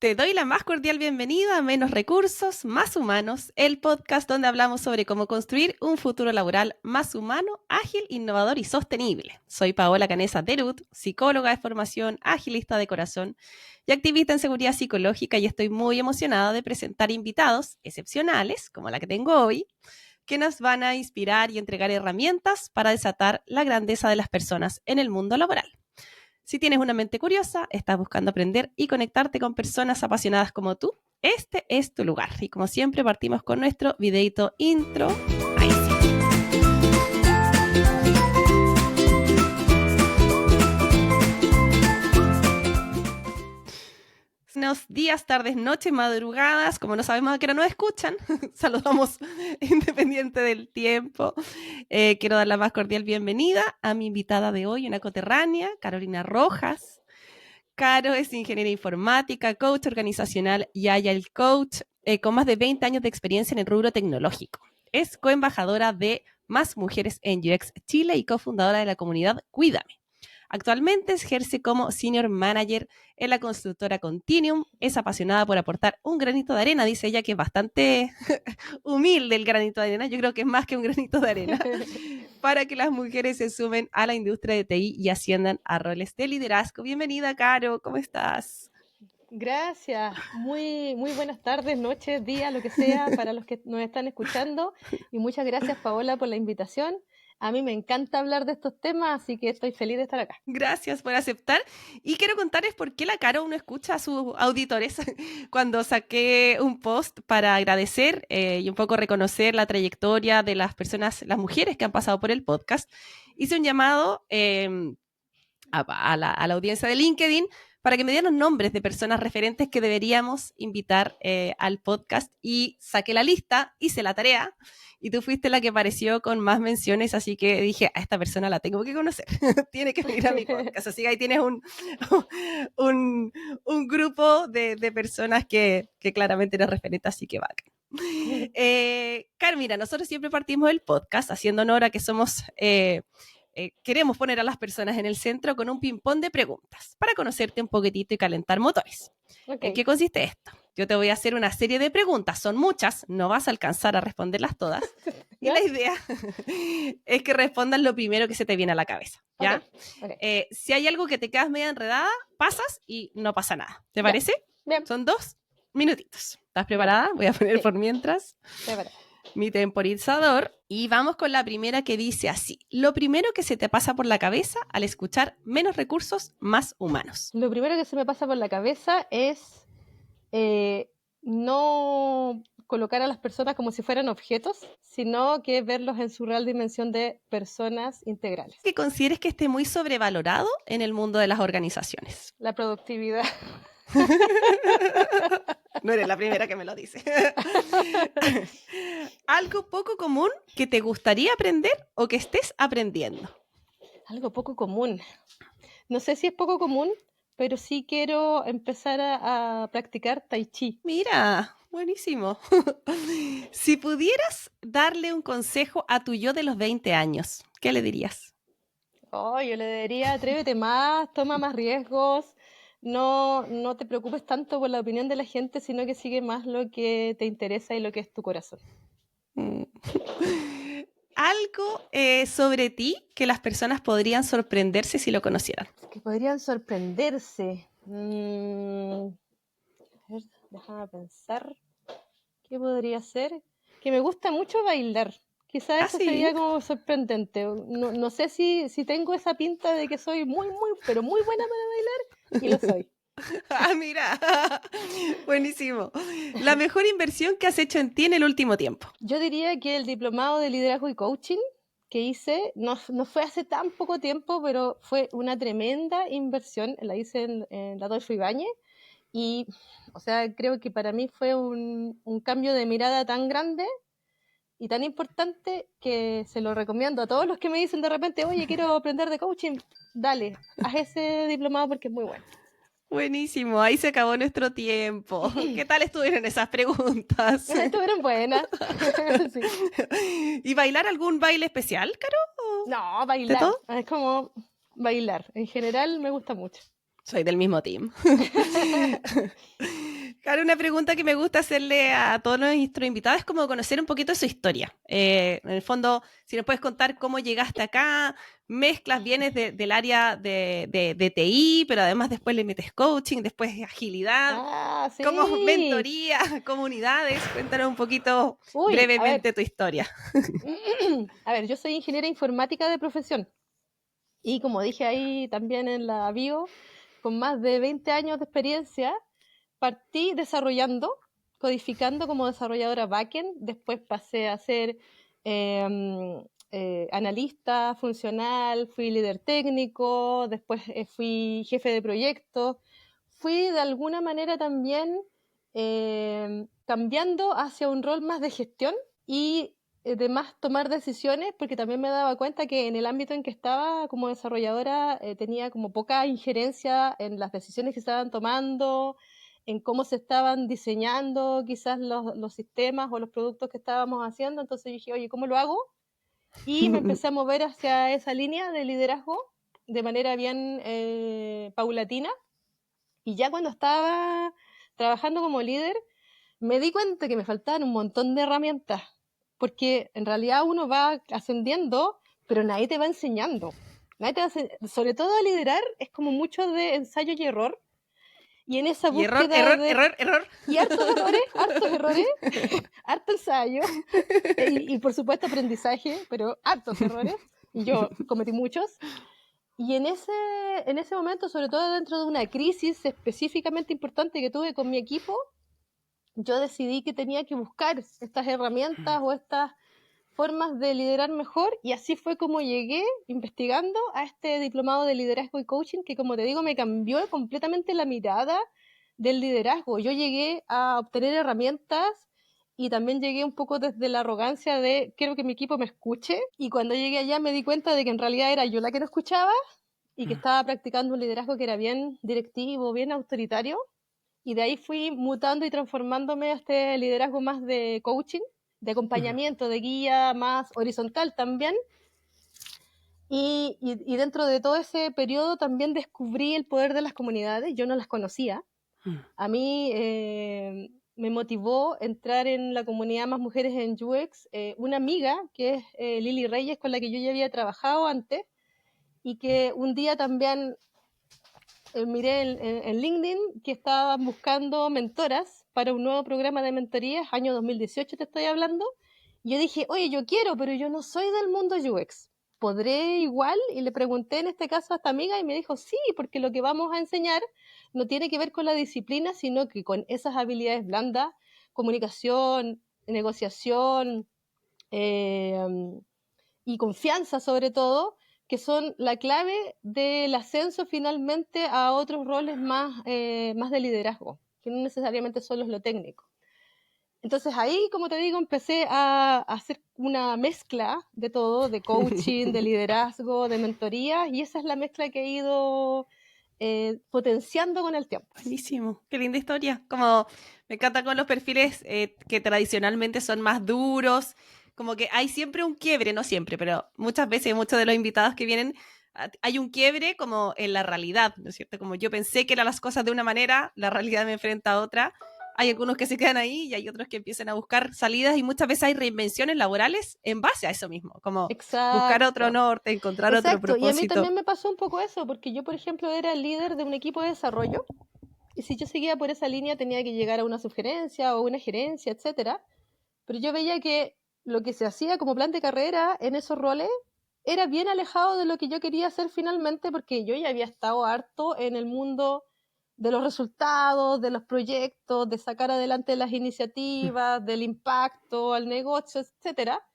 Te doy la más cordial bienvenida a Menos Recursos, Más Humanos, el podcast donde hablamos sobre cómo construir un futuro laboral más humano, ágil, innovador y sostenible. Soy Paola Canesa Terut, psicóloga de formación, agilista de corazón y activista en seguridad psicológica, y estoy muy emocionada de presentar invitados excepcionales, como la que tengo hoy, que nos van a inspirar y entregar herramientas para desatar la grandeza de las personas en el mundo laboral. Si tienes una mente curiosa, estás buscando aprender y conectarte con personas apasionadas como tú, este es tu lugar. Y como siempre, partimos con nuestro videito intro. Ahí sí. Buenos días, tardes, noches, madrugadas. Como no sabemos a qué hora nos escuchan, saludamos independiente del tiempo. Quiero dar la más cordial bienvenida a mi invitada de hoy, una coterránea, Carolina Rojas. Caro es ingeniera informática, coach organizacional y agile coach, con más de 20 años de experiencia en el rubro tecnológico. Es coembajadora de Más Mujeres en UX Chile y cofundadora de la comunidad Cuídame. Actualmente ejerce como senior manager en la constructora Continuum. Es apasionada por aportar un granito de arena, dice ella, que es bastante humilde el granito de arena. Yo creo que es más que un granito de arena, para que las mujeres se sumen a la industria de TI y asciendan a roles de liderazgo. Bienvenida, Caro, ¿cómo estás? Gracias, muy buenas tardes, noches, días, lo que sea, para los que nos están escuchando. Y muchas gracias, Paola, por la invitación. A mí me encanta hablar de estos temas, así que estoy feliz de estar acá. Gracias por aceptar. Y quiero contarles por qué la Caro no escucha a sus auditores. Cuando saqué un post para agradecer y un poco reconocer la trayectoria de las personas, las mujeres que han pasado por el podcast, hice un llamado a la audiencia de LinkedIn para que me dieran nombres de personas referentes que deberíamos invitar al podcast, y saqué la lista, hice la tarea, y tú fuiste la que apareció con más menciones, así que dije, a esta persona la tengo que conocer, tiene que venir a mi podcast. Así que ahí tienes un grupo de personas que claramente eres referente, así que bacán. Carmina, nosotros siempre partimos el podcast haciendo honor a que somos... queremos poner a las personas en el centro con un ping-pong de preguntas para conocerte un poquitito y calentar motores. ¿En qué Ok, consiste esto? Yo te voy a hacer una serie de preguntas, son muchas, no vas a alcanzar a responderlas todas, y ¿ya? la idea es que respondas lo primero que se te viene a la cabeza, Ok, ¿ya? ok, Si hay algo que te quedas media enredada, pasas y no pasa nada. ¿Te ya, parece? bien, Son 2 minutitos. ¿Estás ya, preparada? Voy a poner sí, por mientras prepara. mi temporizador y vamos con la primera, que dice así: lo primero que se te pasa por la cabeza al escuchar Menos Recursos, Más Humanos. Lo primero que se me pasa por la cabeza es no colocar a las personas como si fueran objetos, sino que verlos en su real dimensión de personas integrales. Que consideres que esté muy sobrevalorado en el mundo de las organizaciones. La productividad. No eres la primera que me lo dice. Algo poco común que te gustaría aprender o que estés aprendiendo. Algo poco común. No sé si es poco común, pero sí quiero empezar a practicar tai chi. Mira, buenísimo. Si pudieras darle un consejo a tu yo de los 20 años, ¿qué le dirías? Oh, yo le diría, atrévete más, toma más riesgos, no te preocupes tanto por la opinión de la gente, sino que sigue más lo que te interesa y lo que es tu corazón. Mm. Algo sobre ti que las personas podrían sorprenderse si lo conocieran. Que podrían sorprenderse. A ver, déjame pensar. ¿Qué podría ser? Que me gusta mucho bailar. Quizá Ah, eso sí. sería como sorprendente. No sé si tengo esa pinta de que soy pero muy buena para bailar, y lo soy. Ah, mira. Buenísimo. La mejor inversión que has hecho en ti en el último tiempo. Yo diría que el diplomado de liderazgo y coaching que hice no fue hace tan poco tiempo, pero fue una tremenda inversión. La hice en la Adolfo Ibáñez y, o sea, creo que para mí fue un cambio de mirada tan grande y tan importante que se lo recomiendo a todos los que me dicen de repente, oye, quiero aprender de coaching. Dale, haz ese diplomado porque es muy bueno. Buenísimo, ahí se acabó nuestro tiempo. ¿Qué tal estuvieron esas preguntas? Estuvieron buenas. Sí. ¿Y bailar algún baile especial, Caro? No, ¿De bailar. todo? Es como bailar. En general me gusta mucho. Soy del mismo team. Claro, una pregunta que me gusta hacerle a todos nuestros invitados es como conocer un poquito de su historia. En el fondo, si nos puedes contar cómo llegaste acá, mezclas, vienes del área de TI, pero además después le metes coaching, después agilidad, Ah, como sí. mentoría, comunidades. Cuéntanos un poquito Uy, a ver. brevemente tu historia. A ver, yo soy ingeniera informática de profesión. Y como dije ahí también en la bio, con más de 20 años de experiencia, partí desarrollando, codificando como desarrolladora backend, después pasé a ser analista funcional, fui líder técnico, después fui jefe de proyecto, fui de alguna manera también cambiando hacia un rol más de gestión y de más tomar decisiones, porque también me daba cuenta que en el ámbito en que estaba como desarrolladora tenía como poca injerencia en las decisiones que se estaban tomando, en cómo se estaban diseñando quizás los sistemas o los productos que estábamos haciendo. Entonces dije, oye, ¿cómo lo hago? Y me empecé a mover hacia esa línea de liderazgo de manera bien paulatina. Y ya cuando estaba trabajando como líder, me di cuenta que me faltaban un montón de herramientas, porque en realidad uno va ascendiendo, pero nadie te va enseñando. Nadie te va sobre todo a liderar es como mucho de ensayo y error, y en esa Y error, búsqueda error, de... error, error. Y hartos errores, harto ensayo, y por supuesto aprendizaje, pero hartos errores, y yo cometí muchos. Y en ese momento, sobre todo dentro de una crisis específicamente importante que tuve con mi equipo, yo decidí que tenía que buscar estas herramientas o estas formas de liderar mejor, y así fue como llegué investigando a este diplomado de liderazgo y coaching que, como te digo, me cambió completamente la mirada del liderazgo. Yo llegué a obtener herramientas y también llegué un poco desde la arrogancia de quiero que mi equipo me escuche, y cuando llegué allá me di cuenta de que en realidad era yo la que no escuchaba y que estaba practicando un liderazgo que era bien directivo, bien autoritario, y de ahí fui mutando y transformándome a este liderazgo más de coaching, de acompañamiento, de guía, más horizontal también. Y dentro de todo ese periodo también descubrí el poder de las comunidades, yo no las conocía. A mí me motivó entrar en la comunidad Más Mujeres en UX, una amiga que es Lili Reyes, con la que yo ya había trabajado antes, y que un día también miré en LinkedIn que estaban buscando mentoras para un nuevo programa de mentorías, año 2018 te estoy hablando. Y yo dije, oye, yo quiero, pero yo no soy del mundo UX. ¿Podré igual? Y le pregunté en este caso a esta amiga y me dijo, sí, porque lo que vamos a enseñar no tiene que ver con la disciplina, sino que con esas habilidades blandas, comunicación, negociación, eh, y confianza sobre todo, que son la clave del ascenso finalmente a otros roles más de liderazgo, que no necesariamente solo es lo técnico. Entonces ahí, como te digo, empecé a hacer una mezcla de todo, de coaching, de liderazgo, de mentoría, y esa es la mezcla que he ido potenciando con el tiempo. Buenísimo, qué linda historia. Como me encanta con los perfiles que tradicionalmente son más duros, como que hay siempre un quiebre, no siempre, pero muchas veces muchos de los invitados que vienen hay un quiebre como en la realidad, ¿no es cierto? Como yo pensé que eran las cosas de una manera, la realidad me enfrenta a otra. Hay algunos que se quedan ahí y hay otros que empiezan a buscar salidas y muchas veces hay reinvenciones laborales en base a eso mismo, como buscar otro Exacto. norte, encontrar otro Exacto, y a mí propósito. también me pasó un poco eso, porque yo, por ejemplo, era el líder de un equipo de desarrollo. Y si yo seguía por esa línea tenía que llegar a una sugerencia o una gerencia, etcétera. Pero yo veía que lo que se hacía como plan de carrera en esos roles era bien alejado de lo que yo quería hacer finalmente, porque yo ya había estado harto en el mundo de los resultados, de los proyectos, de sacar adelante las iniciativas, del impacto al negocio, etcétera.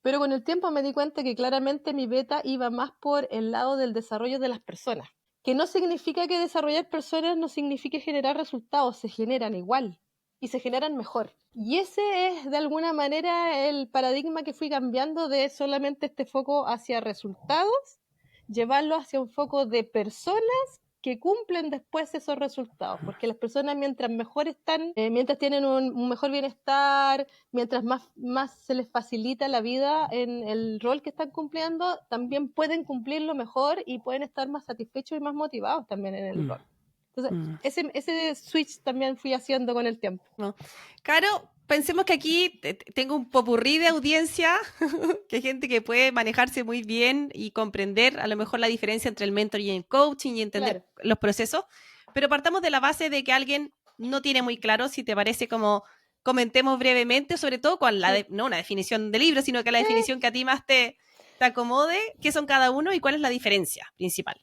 Pero con el tiempo me di cuenta que claramente mi beta iba más por el lado del desarrollo de las personas, que no significa que desarrollar personas no signifique generar resultados, se generan igual y se generan mejor. Y ese es de alguna manera el paradigma que fui cambiando de solamente este foco hacia resultados, llevarlo hacia un foco de personas que cumplen después esos resultados, porque las personas mientras mejor están, mientras tienen un mejor bienestar, mientras más se les facilita la vida en el rol que están cumpliendo, también pueden cumplirlo mejor y pueden estar más satisfechos y más motivados también en el rol. Entonces, ese switch también fui haciendo con el tiempo. No. Caro, pensemos que aquí tengo un popurrí de audiencia, que hay gente que puede manejarse muy bien y comprender a lo mejor la diferencia entre el mentor y el coaching y entender los procesos, pero partamos de la base de que alguien no tiene muy claro, si te parece, como comentemos brevemente, sobre todo con no una definición de libro, sino que la definición que a ti más te acomode, qué son cada uno y cuál es la diferencia principal.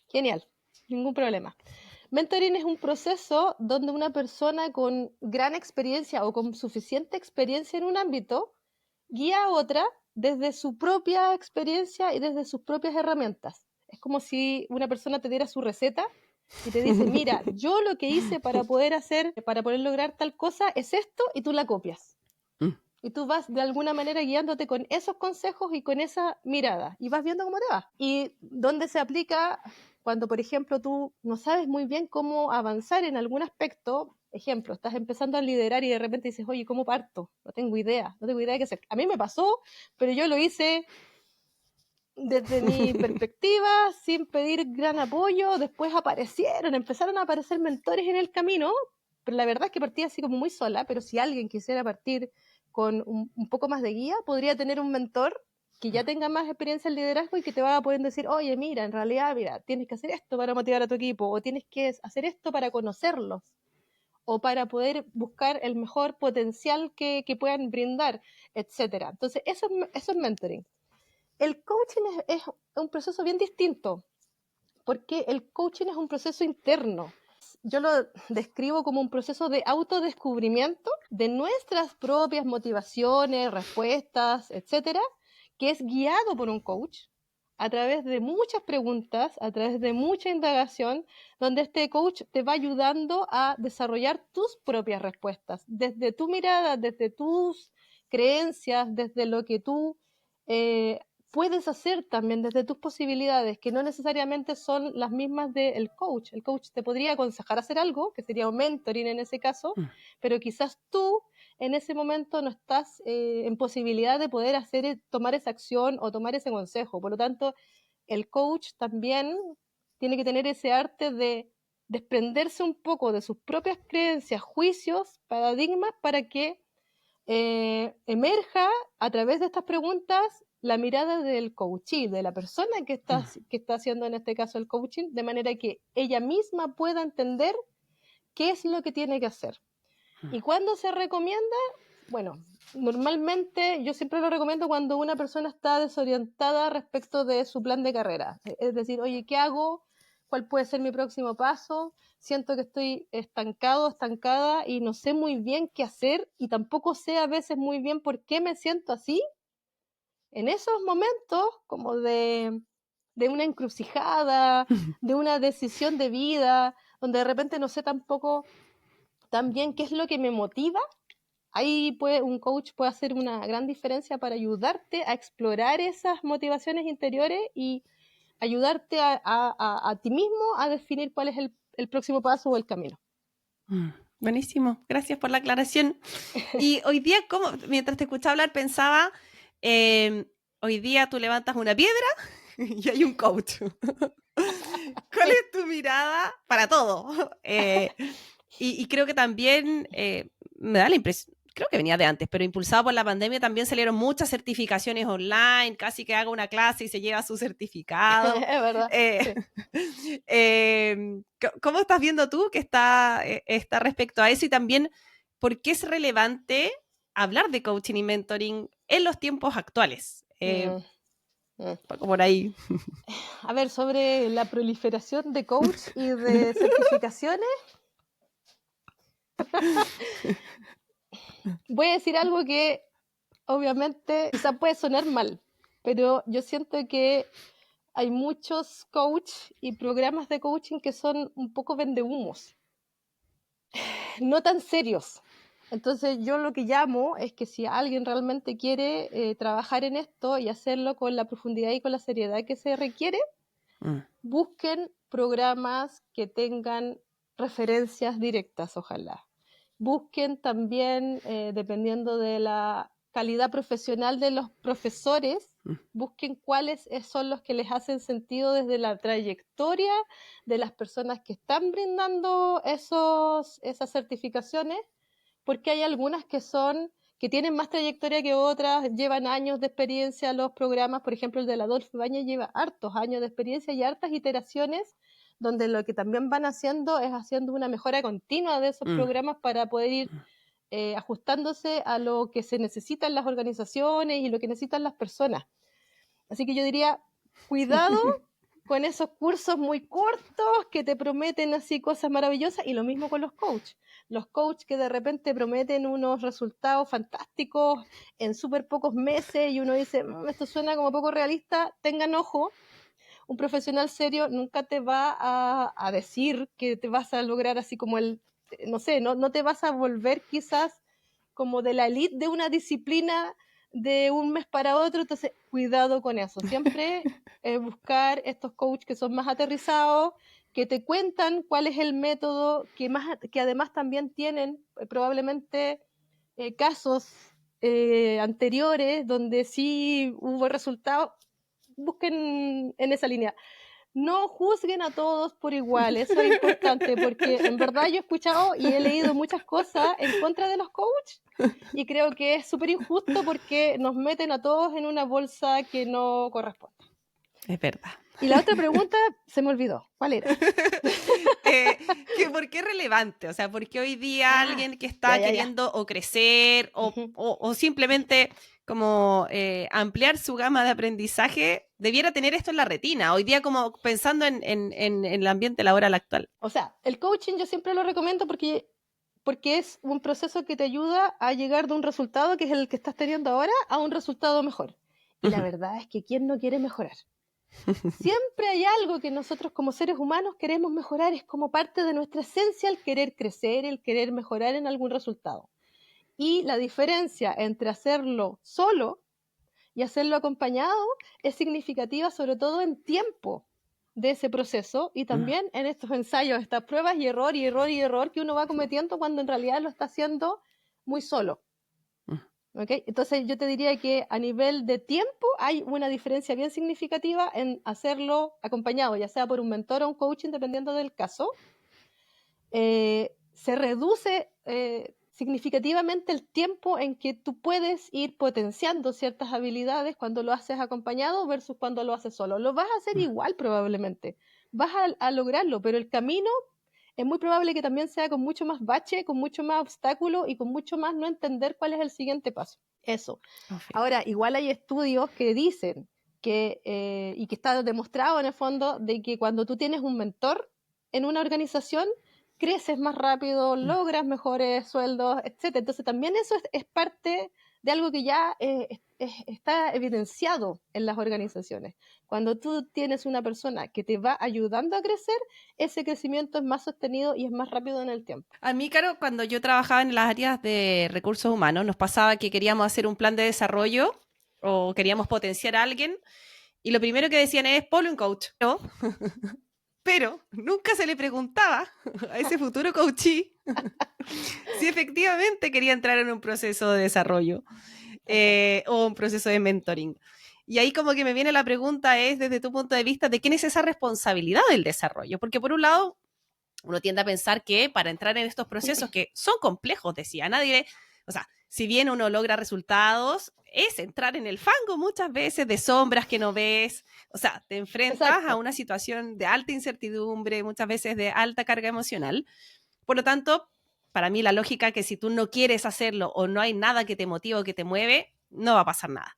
Genial, ningún problema. Mentoring es un proceso donde una persona con gran experiencia o con suficiente experiencia en un ámbito guía a otra desde su propia experiencia y desde sus propias herramientas. Es como si una persona te diera su receta y te dice, mira, yo lo que hice para poder lograr tal cosa es esto, y tú la copias. Y tú vas de alguna manera guiándote con esos consejos y con esa mirada y vas viendo cómo te va. Y dónde se aplica cuando, por ejemplo, tú no sabes muy bien cómo avanzar en algún aspecto. Ejemplo, estás empezando a liderar y de repente dices, oye, ¿cómo parto? No tengo idea de qué hacer. A mí me pasó, pero yo lo hice desde mi perspectiva, sin pedir gran apoyo. Después empezaron a aparecer mentores en el camino, pero la verdad es que partí así como muy sola. Pero si alguien quisiera partir con un poco más de guía, podría tener un mentor que ya tenga más experiencia en liderazgo y que te va a poder decir, oye, mira, en realidad, tienes que hacer esto para motivar a tu equipo, o tienes que hacer esto para conocerlos, o para poder buscar el mejor potencial que puedan brindar, etc. Entonces, eso es mentoring. El coaching es un proceso bien distinto, porque el coaching es un proceso interno. Yo lo describo como un proceso de autodescubrimiento de nuestras propias motivaciones, respuestas, etcétera, que es guiado por un coach a través de muchas preguntas, a través de mucha indagación, donde este coach te va ayudando a desarrollar tus propias respuestas, desde tu mirada, desde tus creencias, desde lo que tú puedes hacer también, desde tus posibilidades, que no necesariamente son las mismas del coach. El coach te podría aconsejar hacer algo, que sería un mentoring en ese caso, pero quizás tú en ese momento no estás en posibilidad de poder tomar esa acción o tomar ese consejo. Por lo tanto, el coach también tiene que tener ese arte de desprenderse un poco de sus propias creencias, juicios, paradigmas, para que emerja a través de estas preguntas la mirada del coachee, de la persona que está haciendo en este caso el coaching, de manera que ella misma pueda entender qué es lo que tiene que hacer. ¿Y cuándo se recomienda? Bueno, normalmente yo siempre lo recomiendo cuando una persona está desorientada respecto de su plan de carrera. Es decir, oye, ¿qué hago? ¿Cuál puede ser mi próximo paso? Siento que estoy estancada y no sé muy bien qué hacer, y tampoco sé a veces muy bien por qué me siento así. En esos momentos como de una encrucijada, de una decisión de vida, donde de repente no sé tampoco tan bien qué es lo que me motiva, ahí un coach puede hacer una gran diferencia para ayudarte a explorar esas motivaciones interiores y ayudarte a ti mismo a definir cuál es el próximo paso o el camino. Buenísimo, gracias por la aclaración. Y hoy día, mientras te escuchaba hablar, pensaba, hoy día tú levantas una piedra y hay un coach. ¿Cuál es tu mirada para todo? Y creo que también me da la impresión, creo que venía de antes, pero impulsado por la pandemia también salieron muchas certificaciones online, casi que haga una clase y se lleva su certificado. Es verdad. ¿Cómo estás viendo tú que está respecto a eso? Y también, ¿por qué es relevante hablar de coaching y mentoring en los tiempos actuales? Por ahí. A ver, sobre la proliferación de coach y de certificaciones, voy a decir algo que obviamente quizá puede sonar mal, pero yo siento que hay muchos coach y programas de coaching que son un poco vendehumos, no tan serios. Entonces yo lo que llamo es que si alguien realmente quiere trabajar en esto y hacerlo con la profundidad y con la seriedad que se requiere, Busquen programas que tengan referencias directas, ojalá. Busquen también, dependiendo de la calidad profesional de los profesores, busquen cuáles son los que les hacen sentido desde la trayectoria de las personas que están brindando esas certificaciones, porque hay algunas que tienen más trayectoria que otras, llevan años de experiencia los programas. Por ejemplo, el de Adolfo Ibáñez lleva hartos años de experiencia y hartas iteraciones, donde lo que también van haciendo es haciendo una mejora continua de esos programas para poder ir ajustándose a lo que se necesita en las organizaciones y lo que necesitan las personas. Así que yo diría, cuidado con esos cursos muy cortos que te prometen así cosas maravillosas, y lo mismo con los coaches. Los coaches que de repente prometen unos resultados fantásticos en súper pocos meses y uno dice, esto suena como poco realista. Tengan ojo, un profesional serio nunca te va a decir que te vas a lograr así como no te vas a volver quizás como de la elite de una disciplina de un mes para otro. Entonces, cuidado con eso. Siempre buscar estos coaches que son más aterrizados, que te cuentan cuál es el método, que además también tienen probablemente casos anteriores donde sí hubo resultados. Busquen en esa línea. No juzguen a todos por igual, eso es importante, porque en verdad yo he escuchado y he leído muchas cosas en contra de los coaches y creo que es súper injusto porque nos meten a todos en una bolsa que no corresponde. Es verdad. Y la otra pregunta se me olvidó. ¿Cuál era? ¿Por qué es relevante? O sea, ¿por qué hoy día alguien que está queriendo o crecer o simplemente como ampliar su gama de aprendizaje debiera tener esto en la retina? Hoy día como pensando en el ambiente laboral actual. O sea, el coaching yo siempre lo recomiendo porque es un proceso que te ayuda a llegar de un resultado que es el que estás teniendo ahora a un resultado mejor. Y la verdad es que ¿quién no quiere mejorar? Siempre hay algo que nosotros como seres humanos queremos mejorar, es como parte de nuestra esencia el querer crecer, el querer mejorar en algún resultado. Y la diferencia entre hacerlo solo y hacerlo acompañado es significativa, sobre todo en tiempo de ese proceso y también en estos ensayos, estas pruebas y error y error y error que uno va cometiendo cuando en realidad lo está haciendo muy solo. ¿Okay? Entonces yo te diría que a nivel de tiempo hay una diferencia bien significativa en hacerlo acompañado, ya sea por un mentor o un coaching, dependiendo del caso. Se reduce significativamente el tiempo en que tú puedes ir potenciando ciertas habilidades cuando lo haces acompañado versus cuando lo haces solo. Lo vas a hacer igual probablemente, vas a lograrlo, pero el camino es muy probable que también sea con mucho más bache, con mucho más obstáculo y con mucho más no entender cuál es el siguiente paso. Eso. Okay. Ahora, igual hay estudios que dicen que, y que está demostrado en el fondo, de que cuando tú tienes un mentor en una organización, creces más rápido, logras mejores sueldos, etc. Entonces también eso es parte de algo que ya está evidenciado en las organizaciones. Cuando tú tienes una persona que te va ayudando a crecer, ese crecimiento es más sostenido y es más rápido en el tiempo. A mí, Caro, cuando yo trabajaba en las áreas de recursos humanos, nos pasaba que queríamos hacer un plan de desarrollo o queríamos potenciar a alguien y lo primero que decían es, ponle un coach, ¿no? Pero nunca se le preguntaba a ese futuro coachee si efectivamente quería entrar en un proceso de desarrollo o un proceso de mentoring. Y ahí como que me viene la pregunta es, desde tu punto de vista, ¿de quién es esa responsabilidad del desarrollo? Porque por un lado, uno tiende a pensar que para entrar en estos procesos que son complejos, decía nadie, o sea, si bien uno logra resultados, es entrar en el fango muchas veces de sombras que no ves, o sea, te enfrentas a una situación de alta incertidumbre, muchas veces de alta carga emocional. Por lo tanto, para mí la lógica es que si tú no quieres hacerlo o no hay nada que te motive o que te mueve, no va a pasar nada.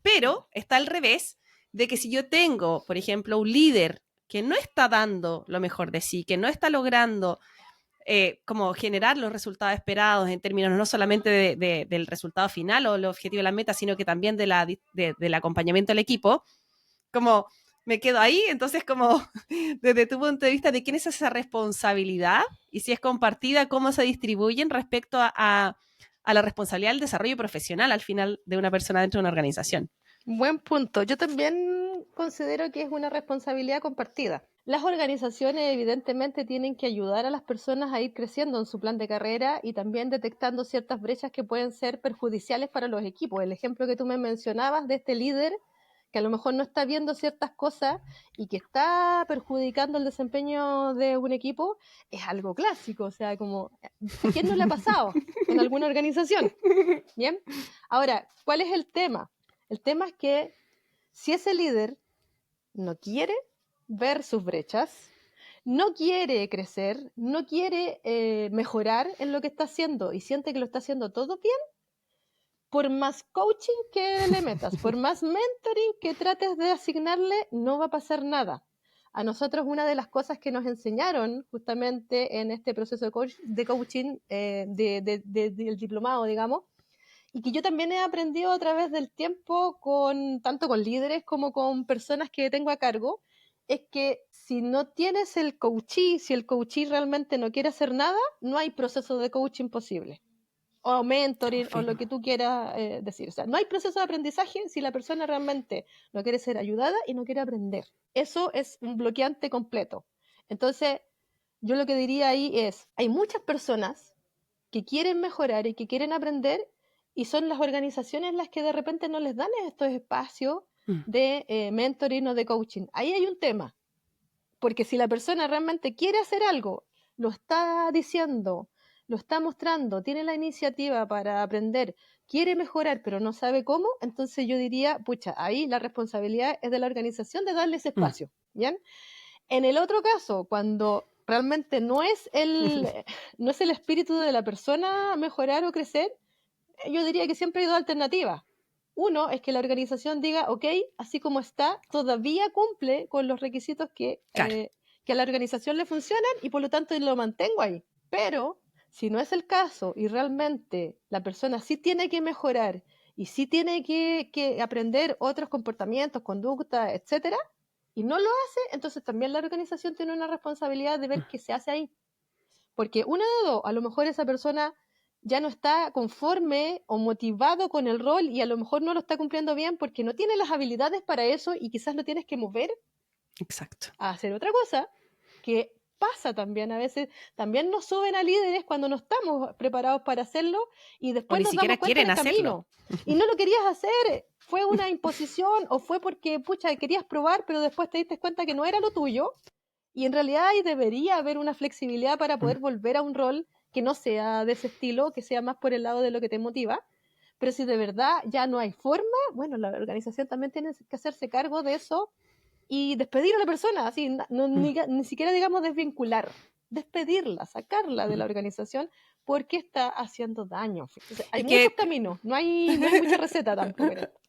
Pero está al revés de que si yo tengo, por ejemplo, un líder que no está dando lo mejor de sí, que no está logrando como generar los resultados esperados en términos no solamente del resultado final o el objetivo de la meta, sino que también del acompañamiento del equipo, como me quedo ahí. Entonces, como desde tu punto de vista, ¿de quién es esa responsabilidad? Y si es compartida, ¿cómo se distribuyen respecto a la responsabilidad del desarrollo profesional al final de una persona dentro de una organización? Buen punto. Yo también considero que es una responsabilidad compartida. Las organizaciones evidentemente tienen que ayudar a las personas a ir creciendo en su plan de carrera y también detectando ciertas brechas que pueden ser perjudiciales para los equipos. El ejemplo que tú me mencionabas de este líder que a lo mejor no está viendo ciertas cosas y que está perjudicando el desempeño de un equipo, es algo clásico. O sea, como, ¿a quién no le ha pasado en alguna organización? Bien. Ahora, ¿cuál es el tema? El tema es que si ese líder no quiere ver sus brechas, no quiere crecer, no quiere mejorar en lo que está haciendo y siente que lo está haciendo todo bien, por más coaching que le metas, por más mentoring que trates de asignarle, no va a pasar nada. A nosotros una de las cosas que nos enseñaron justamente en este proceso de coaching del diplomado, digamos, y que yo también he aprendido a través del tiempo tanto con líderes como con personas que tengo a cargo, es que si no tienes el coachee, si el coachee realmente no quiere hacer nada, no hay proceso de coaching posible. O mentoring, o lo que tú quieras decir. O sea, no hay proceso de aprendizaje si la persona realmente no quiere ser ayudada y no quiere aprender. Eso es un bloqueante completo. Entonces, yo lo que diría ahí es, hay muchas personas que quieren mejorar y que quieren aprender y son las organizaciones las que de repente no les dan estos espacios de mentoring o de coaching. Ahí hay un tema, porque si la persona realmente quiere hacer algo, lo está diciendo, lo está mostrando, tiene la iniciativa para aprender, quiere mejorar, pero no sabe cómo, entonces yo diría, pucha, ahí la responsabilidad es de la organización de darle ese espacio, ¿bien? En el otro caso, cuando realmente no es el espíritu de la persona mejorar o crecer, yo diría que siempre hay dos alternativas. Uno es que la organización diga, ok, así como está, todavía cumple con los requisitos Claro. Que a la organización le funcionan y por lo tanto lo mantengo ahí. Pero si no es el caso y realmente la persona sí tiene que mejorar y sí tiene que aprender otros comportamientos, conductas, etcétera, y no lo hace, entonces también la organización tiene una responsabilidad de ver qué se hace ahí. Porque una de dos, a lo mejor esa persona ya no está conforme o motivado con el rol y a lo mejor no lo está cumpliendo bien porque no tiene las habilidades para eso y quizás lo tienes que mover Exacto. a hacer otra cosa, que pasa también a veces, también nos suben a líderes cuando no estamos preparados para hacerlo y O después ni nos siquiera damos cuenta en quieren el hacerlo. camino. Y no lo querías hacer, fue una imposición o fue porque, pucha, querías probar, pero después te diste cuenta que no era lo tuyo. Y en realidad ahí debería haber una flexibilidad para poder volver a un rol que no sea de ese estilo, que sea más por el lado de lo que te motiva. Pero si de verdad ya no hay forma, bueno, la organización también tiene que hacerse cargo de eso y despedir a la persona, así, ni siquiera digamos desvincular, despedirla, sacarla de la organización porque está haciendo daño. Entonces, hay Es muchos que caminos, no hay mucha receta tampoco en esto.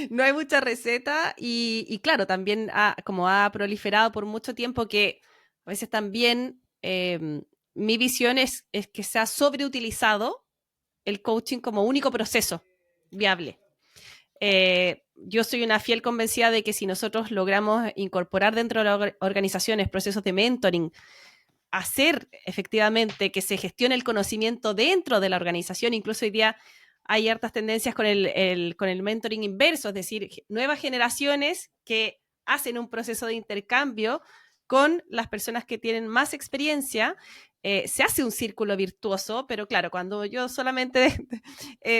no hay mucha receta y claro, también como ha proliferado por mucho tiempo que a veces también mi visión es que se ha sobreutilizado el coaching como único proceso viable. Yo soy una fiel convencida de que si nosotros logramos incorporar dentro de las organizaciones procesos de mentoring, hacer efectivamente que se gestione el conocimiento dentro de la organización, incluso hoy día hay hartas tendencias con el mentoring inverso, es decir, nuevas generaciones que hacen un proceso de intercambio con las personas que tienen más experiencia. Se hace un círculo virtuoso, pero claro, cuando yo solamente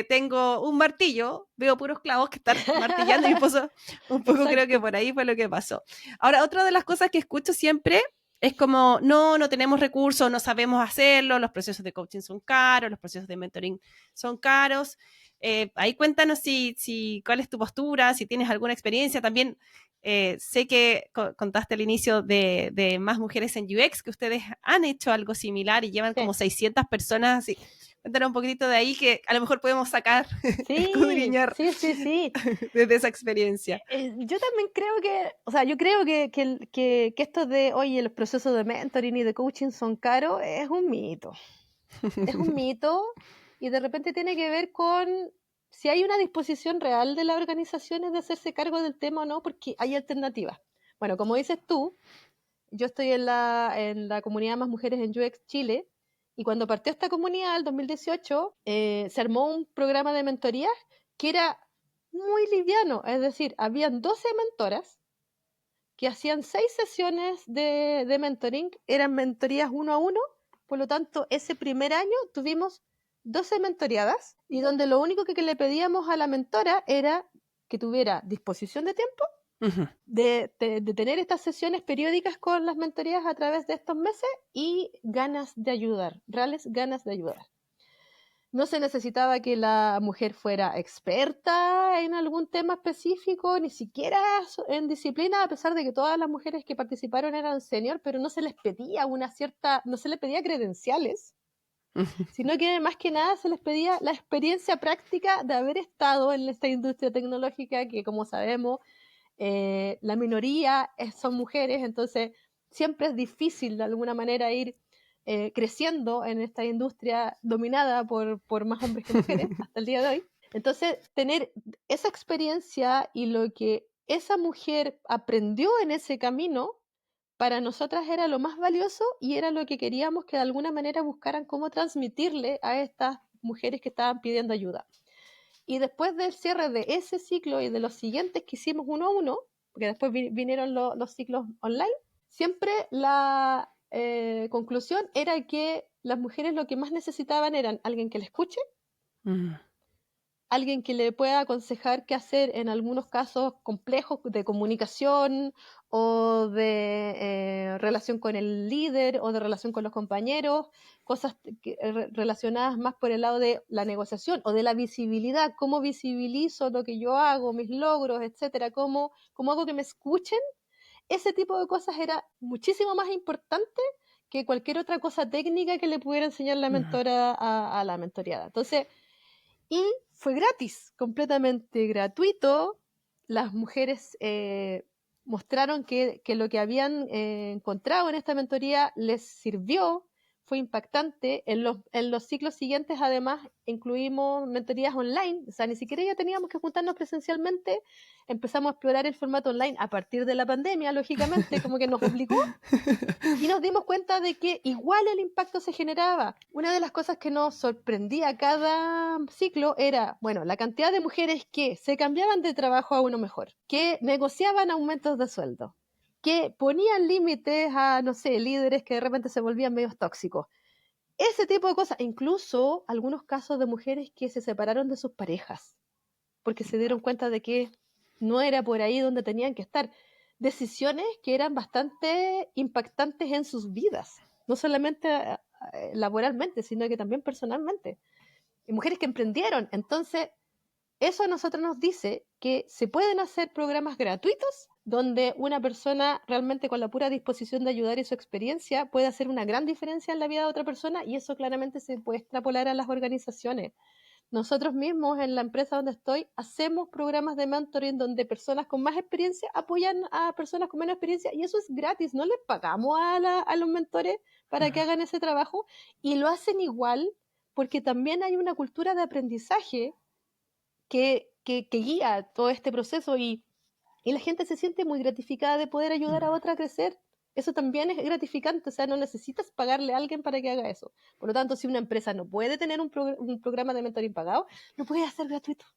tengo un martillo, veo puros clavos que están martillando y un poco creo que Exacto. por ahí fue lo que pasó. Ahora, otra de las cosas que escucho siempre es como, no tenemos recursos, no sabemos hacerlo, los procesos de coaching son caros, los procesos de mentoring son caros. Ahí cuéntanos cuál es tu postura, si tienes alguna experiencia. También sé que contaste al inicio de Más Mujeres en UX, que ustedes han hecho algo similar y llevan Sí. como 600 personas. Así. Cuéntanos un poquitito de ahí que a lo mejor podemos sacar, Sí, escudriñar sí, sí, sí. desde esa experiencia. Yo también creo que, o sea, yo creo que esto de, oye, los procesos de mentoring y de coaching son caros, es un mito. Es un mito y de repente tiene que ver con si hay una disposición real de las organizaciones de hacerse cargo del tema o no, porque hay alternativas. Bueno, como dices tú, yo estoy en la comunidad Más Mujeres en UX Chile y cuando partió esta comunidad, el 2018, se armó un programa de mentoría que era muy liviano, es decir, habían 12 mentoras que hacían 6 sesiones de mentoring, eran mentorías 1 a 1, por lo tanto, ese primer año tuvimos 12 mentoreadas y donde lo único que le pedíamos a la mentora era que tuviera disposición de tiempo, de tener estas sesiones periódicas con las mentorías a través de estos meses y ganas de ayudar, reales ganas de ayudar. No se necesitaba que la mujer fuera experta en algún tema específico, ni siquiera en disciplina, a pesar de que todas las mujeres que participaron eran senior, pero no se les pedía no se les pedía credenciales, sino que más que nada se les pedía la experiencia práctica de haber estado en esta industria tecnológica que, como sabemos, la minoría son mujeres, entonces siempre es difícil de alguna manera ir creciendo en esta industria dominada por más hombres que mujeres hasta el día de hoy. Entonces, tener esa experiencia y lo que esa mujer aprendió en ese camino, para nosotras era lo más valioso y era lo que queríamos que de alguna manera buscaran cómo transmitirle a estas mujeres que estaban pidiendo ayuda. Y después del cierre de ese ciclo y de los siguientes que hicimos 1 a 1, porque después vinieron los ciclos online, siempre la conclusión era que las mujeres lo que más necesitaban eran alguien que le escuche, alguien que le pueda aconsejar qué hacer en algunos casos complejos de comunicación o de relación con el líder o de relación con los compañeros, cosas relacionadas más por el lado de la negociación o de la visibilidad, cómo visibilizo lo que yo hago, mis logros, etcétera, cómo hago que me escuchen. Ese tipo de cosas era muchísimo más importante que cualquier otra cosa técnica que le pudiera enseñar la mentora a la mentoreada. Entonces, y fue gratis, completamente gratuito. Las mujeres mostraron que lo que habían encontrado en esta mentoría les sirvió, fue impactante. En los ciclos siguientes, además, incluimos mentorías online, o sea, ni siquiera ya teníamos que juntarnos presencialmente, empezamos a explorar el formato online a partir de la pandemia, lógicamente, como que nos obligó, y nos dimos cuenta de que igual el impacto se generaba. Una de las cosas que nos sorprendía cada ciclo era, bueno, la cantidad de mujeres que se cambiaban de trabajo a uno mejor, que negociaban aumentos de sueldo, que ponían límites a, no sé, líderes que de repente se volvían medios tóxicos. Ese tipo de cosas, incluso algunos casos de mujeres que se separaron de sus parejas, porque se dieron cuenta de que no era por ahí donde tenían que estar. Decisiones que eran bastante impactantes en sus vidas, no solamente laboralmente, sino que también personalmente. Y mujeres que emprendieron. Entonces, eso a nosotros nos dice que se pueden hacer programas gratuitos donde una persona realmente con la pura disposición de ayudar y su experiencia puede hacer una gran diferencia en la vida de otra persona, y eso claramente se puede extrapolar a las organizaciones. Nosotros mismos en la empresa donde estoy hacemos programas de mentoring donde personas con más experiencia apoyan a personas con menos experiencia, y eso es gratis, no les pagamos a los mentores para que hagan ese trabajo, y lo hacen igual porque también hay una cultura de aprendizaje que guía todo este proceso, y la gente se siente muy gratificada de poder ayudar a otra a crecer. Eso también es gratificante, o sea, no necesitas pagarle a alguien para que haga eso. Por lo tanto, si una empresa no puede tener un programa de mentoring pagado, lo puede hacer gratuito.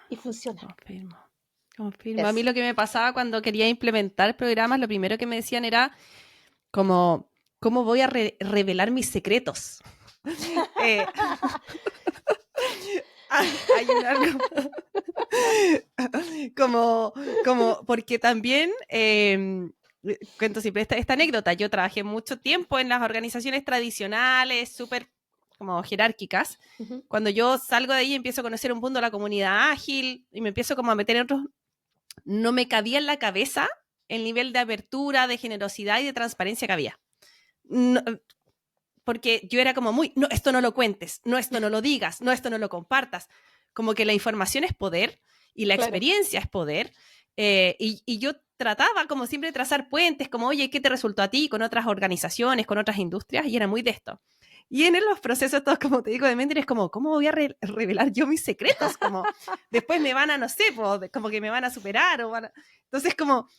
Y funciona. Confirmo. A mí lo que me pasaba cuando quería implementar programas, lo primero que me decían era como, ¿cómo voy a revelar mis secretos? Hay algo como porque también cuento siempre esta anécdota. Yo trabajé mucho tiempo en las organizaciones tradicionales, súper como jerárquicas. Cuando yo salgo de ahí y empiezo a conocer un mundo de la comunidad ágil y me empiezo como a meter en otros, no me cabía en la cabeza el nivel de apertura, de generosidad y de transparencia que había. No, porque yo era como muy, no, esto no lo cuentes, no, esto no lo digas, no, esto no lo compartas. Como que la información es poder y la experiencia es poder. Y yo trataba, como siempre, de trazar puentes, como, oye, ¿qué te resultó a ti con otras organizaciones, con otras industrias? Y era muy de esto. Y en los procesos todos, como te digo, de mentoring, es como, ¿cómo voy a revelar yo mis secretos? Como, después me van a, no sé, como que me van a superar. Entonces, como...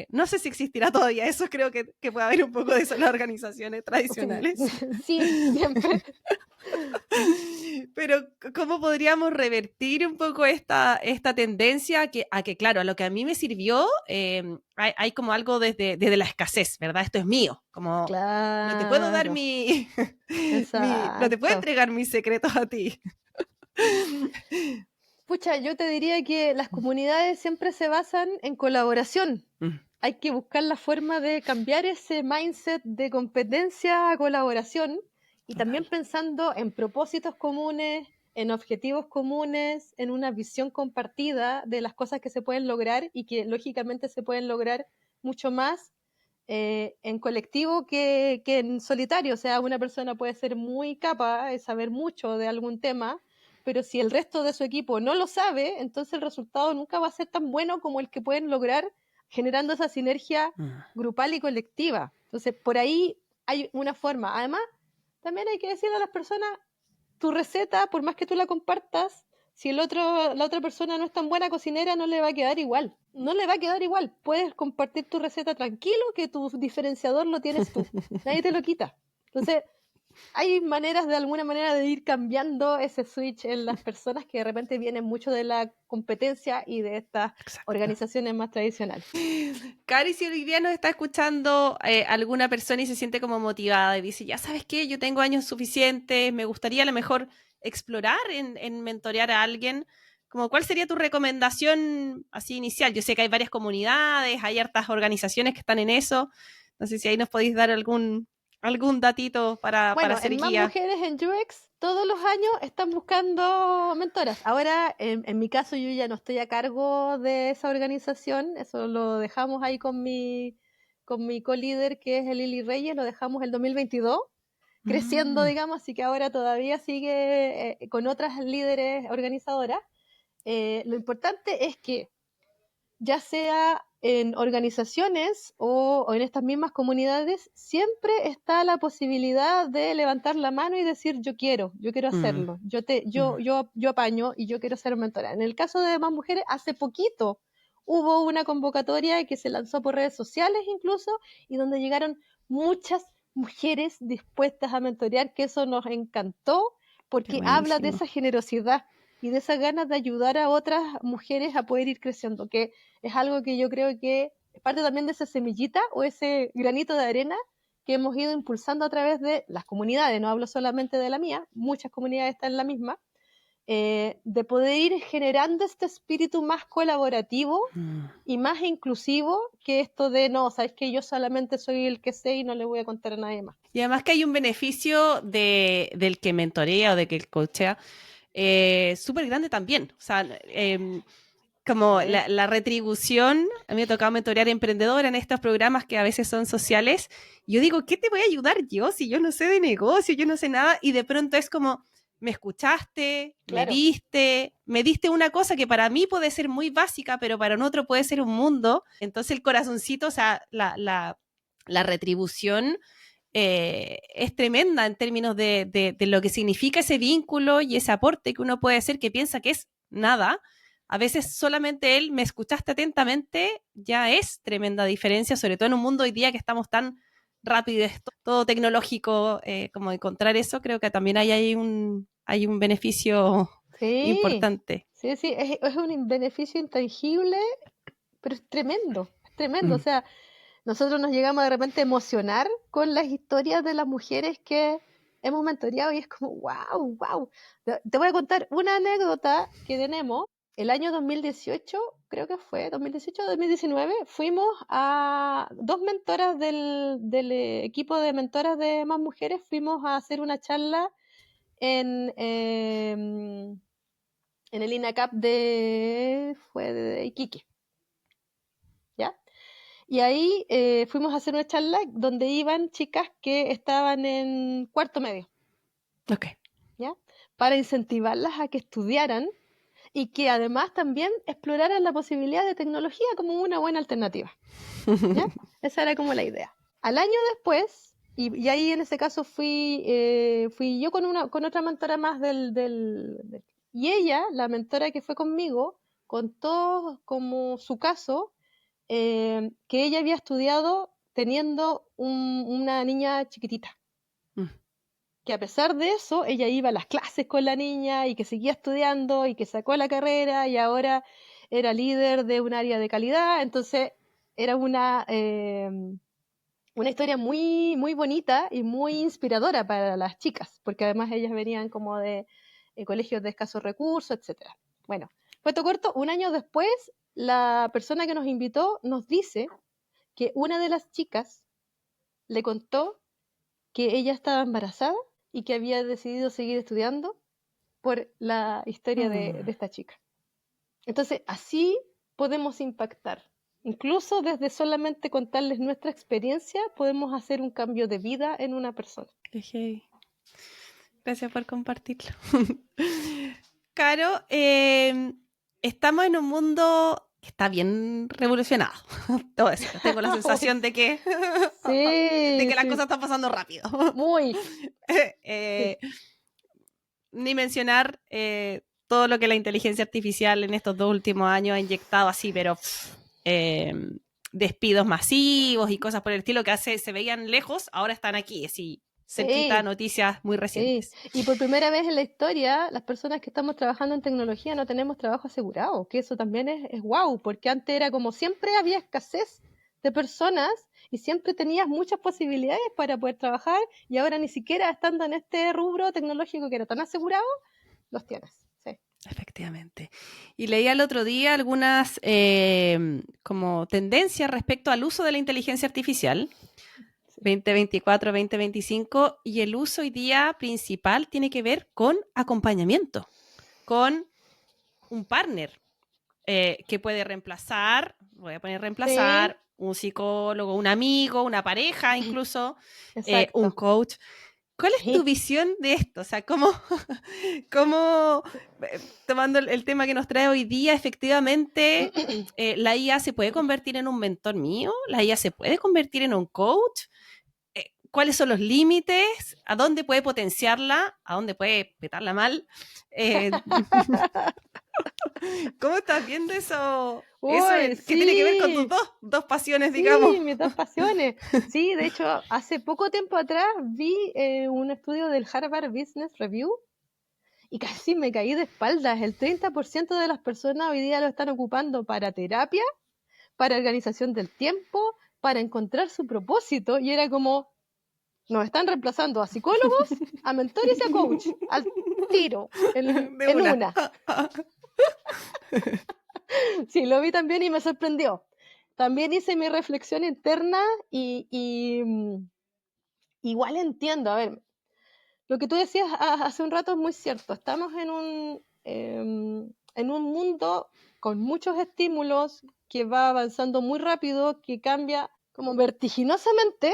no sé si existirá todavía eso, creo que puede haber un poco de eso en las organizaciones tradicionales. Sí, siempre. Pero cómo podríamos revertir un poco esta tendencia a que, claro, a lo que a mí me sirvió, hay como algo desde la escasez, ¿verdad? Esto es mío, como no te puedo dar Claro, no te puedo exacto. entregar mis secretos a ti. Pucha, yo te diría que las comunidades siempre se basan en colaboración. Mm, Hay que buscar la forma de cambiar ese mindset de competencia a colaboración y también total. pensando en propósitos comunes, en objetivos comunes, en una visión compartida de las cosas que se pueden lograr y que lógicamente se pueden lograr mucho más en colectivo que en solitario. O sea, una persona puede ser muy capaz de saber mucho de algún tema, pero si el resto de su equipo no lo sabe, entonces el resultado nunca va a ser tan bueno como el que pueden lograr generando esa sinergia Mm. grupal y colectiva. Entonces, por ahí hay una forma. Además, también hay que decirle a las personas, tu receta, por más que tú la compartas, si la otra persona no es tan buena cocinera, no le va a quedar igual. No le va a quedar igual. Puedes compartir tu receta tranquilo, que tu diferenciador lo tienes tú. Nadie te lo quita. Entonces, hay maneras de alguna manera de ir cambiando ese switch en las personas que de repente vienen mucho de la competencia y de estas Exacto. organizaciones más tradicionales. Cari, si hoy día nos está escuchando alguna persona y se siente como motivada y dice, ya sabes qué, yo tengo años suficientes, me gustaría a lo mejor explorar en mentorear a alguien, como cuál sería tu recomendación así inicial. Yo sé que hay varias comunidades, hay hartas organizaciones que están en eso. No sé si ahí nos podéis dar algún datito para Bueno, ser en Más guía. Mujeres en UX, todos los años están buscando mentoras. Ahora, en mi caso, yo ya no estoy a cargo de esa organización, eso lo dejamos ahí con mi co-líder, que es el Lili Reyes, lo dejamos el 2022, creciendo, Mm, digamos, así que ahora todavía sigue con otras líderes organizadoras. Lo importante es que ya sea en organizaciones o en estas mismas comunidades, siempre está la posibilidad de levantar la mano y decir yo quiero mm, hacerlo, mm. yo apaño y yo quiero ser mentora. En el caso de Más Mujeres, hace poquito hubo una convocatoria que se lanzó por redes sociales incluso y donde llegaron muchas mujeres dispuestas a mentorear, que eso nos encantó Qué porque habla de buenísimo. esa generosidad y de esas ganas de ayudar a otras mujeres a poder ir creciendo, que es algo que yo creo que es parte también de esa semillita o ese granito de arena que hemos ido impulsando a través de las comunidades, no hablo solamente de la mía, muchas comunidades están en la misma, de poder ir generando este espíritu más colaborativo Mm. y más inclusivo que esto de, no, sabes que yo solamente soy el que sé y no le voy a contar a nadie más. Y además que hay un beneficio del que mentorea o de que coachea súper grande también. O sea, como Sí, la retribución, a mí me ha tocado mentorear emprendedora en estos programas que a veces son sociales. Y yo digo, ¿qué te voy a ayudar yo si yo no sé de negocio, yo no sé nada? Y de pronto es como, me escuchaste, claro. me diste una cosa que para mí puede ser muy básica, pero para un otro puede ser un mundo. Entonces el corazoncito, o sea, la retribución es tremenda en términos de lo que significa ese vínculo y ese aporte que uno puede hacer que piensa que es nada. A veces solamente él me escuchaste atentamente ya es tremenda diferencia, sobre todo en un mundo hoy día que estamos tan rápidos, todo tecnológico, como encontrar eso, creo que también hay un beneficio Sí, importante. sí, sí, es un beneficio intangible, pero es tremendo. O Mm. sea, nosotros nos llegamos de repente a emocionar con las historias de las mujeres que hemos mentoreado y es como, wow, wow. Te voy a contar una anécdota que tenemos. El año 2018, creo que fue, 2018 o 2019, fuimos a dos mentoras del equipo de mentoras de Más Mujeres, fuimos a hacer una charla en, en el INACAP fue de Iquique, ¿ya? Y ahí fuimos a hacer una charla donde iban chicas que estaban en cuarto medio, Ok. ¿ya? Para incentivarlas a que estudiaran y que además también exploraran la posibilidad de tecnología como una buena alternativa, ¿ya? Esa era como la idea. Al año después, y ahí en ese caso fui yo con otra mentora más y ella, la mentora que fue conmigo, contó como su caso que ella había estudiado teniendo una niña chiquitita. Mm. que a pesar de eso, ella iba a las clases con la niña y que seguía estudiando y que sacó la carrera y ahora era líder de un área de calidad. Entonces, era una historia muy, muy bonita y muy inspiradora para las chicas, porque además ellas venían como de colegios de escasos recursos, etcétera. Bueno, cuento corto, un año después, la persona que nos invitó nos dice que una de las chicas le contó que ella estaba embarazada y que había decidido seguir estudiando por la historia de esta chica. Entonces, así podemos impactar. Incluso desde solamente contarles nuestra experiencia, podemos hacer un cambio de vida en una persona. Qué gracias por compartirlo. Caro, estamos en un mundo que está bien revolucionado. Te voy a decir, tengo la sensación de que, de Sí, que las sí, cosas están pasando rápido. muy. Eh, Sí. Ni mencionar todo lo que la inteligencia artificial en estos 2 últimos años ha inyectado así, pero despidos masivos y cosas por el estilo que hace, se veían lejos, ahora están aquí, así cerquita, Sí, noticias muy sí. recientes. Y por primera vez en la historia, las personas que estamos trabajando en tecnología no tenemos trabajo asegurado, que eso también es guau, porque antes era como siempre había escasez de personas y siempre tenías muchas posibilidades para poder trabajar y ahora ni siquiera estando en este rubro tecnológico que era tan asegurado, los tienes. Sí. Efectivamente. Y leía el otro día algunas como tendencias respecto al uso de la inteligencia artificial. Sí. 2024, 2025, y el uso hoy día principal tiene que ver con acompañamiento, con un partner que puede reemplazar, voy a poner Sí, reemplazar, un psicólogo, un amigo, una pareja incluso, un exacto. coach. ¿Cuál es tu Sí. visión de esto? O sea, cómo tomando el tema que nos trae hoy día, efectivamente, la IA se puede convertir en un mentor mío, la IA se puede convertir en un coach? ¿Cuáles son los límites? ¿A dónde puede potenciarla? ¿A dónde puede petarla mal? Eh, ¿Cómo estás viendo eso? Uy, ¿Qué tiene que ver con tus sí. dos pasiones, digamos? Sí, mis dos pasiones. Sí, de hecho, hace poco tiempo atrás vi un estudio del Harvard Business Review y casi me caí de espaldas. El 30% de las personas hoy día lo están ocupando para terapia, para organización del tiempo, para encontrar su propósito. Y era como, nos están reemplazando a psicólogos, a mentores y a coach, al tiro, De en una. una. Sí, lo vi también y me sorprendió. También hice mi reflexión interna y igual entiendo, a ver, lo que tú decías hace un rato es muy cierto. Estamos en un mundo con muchos estímulos que va avanzando muy rápido, que cambia como vertiginosamente.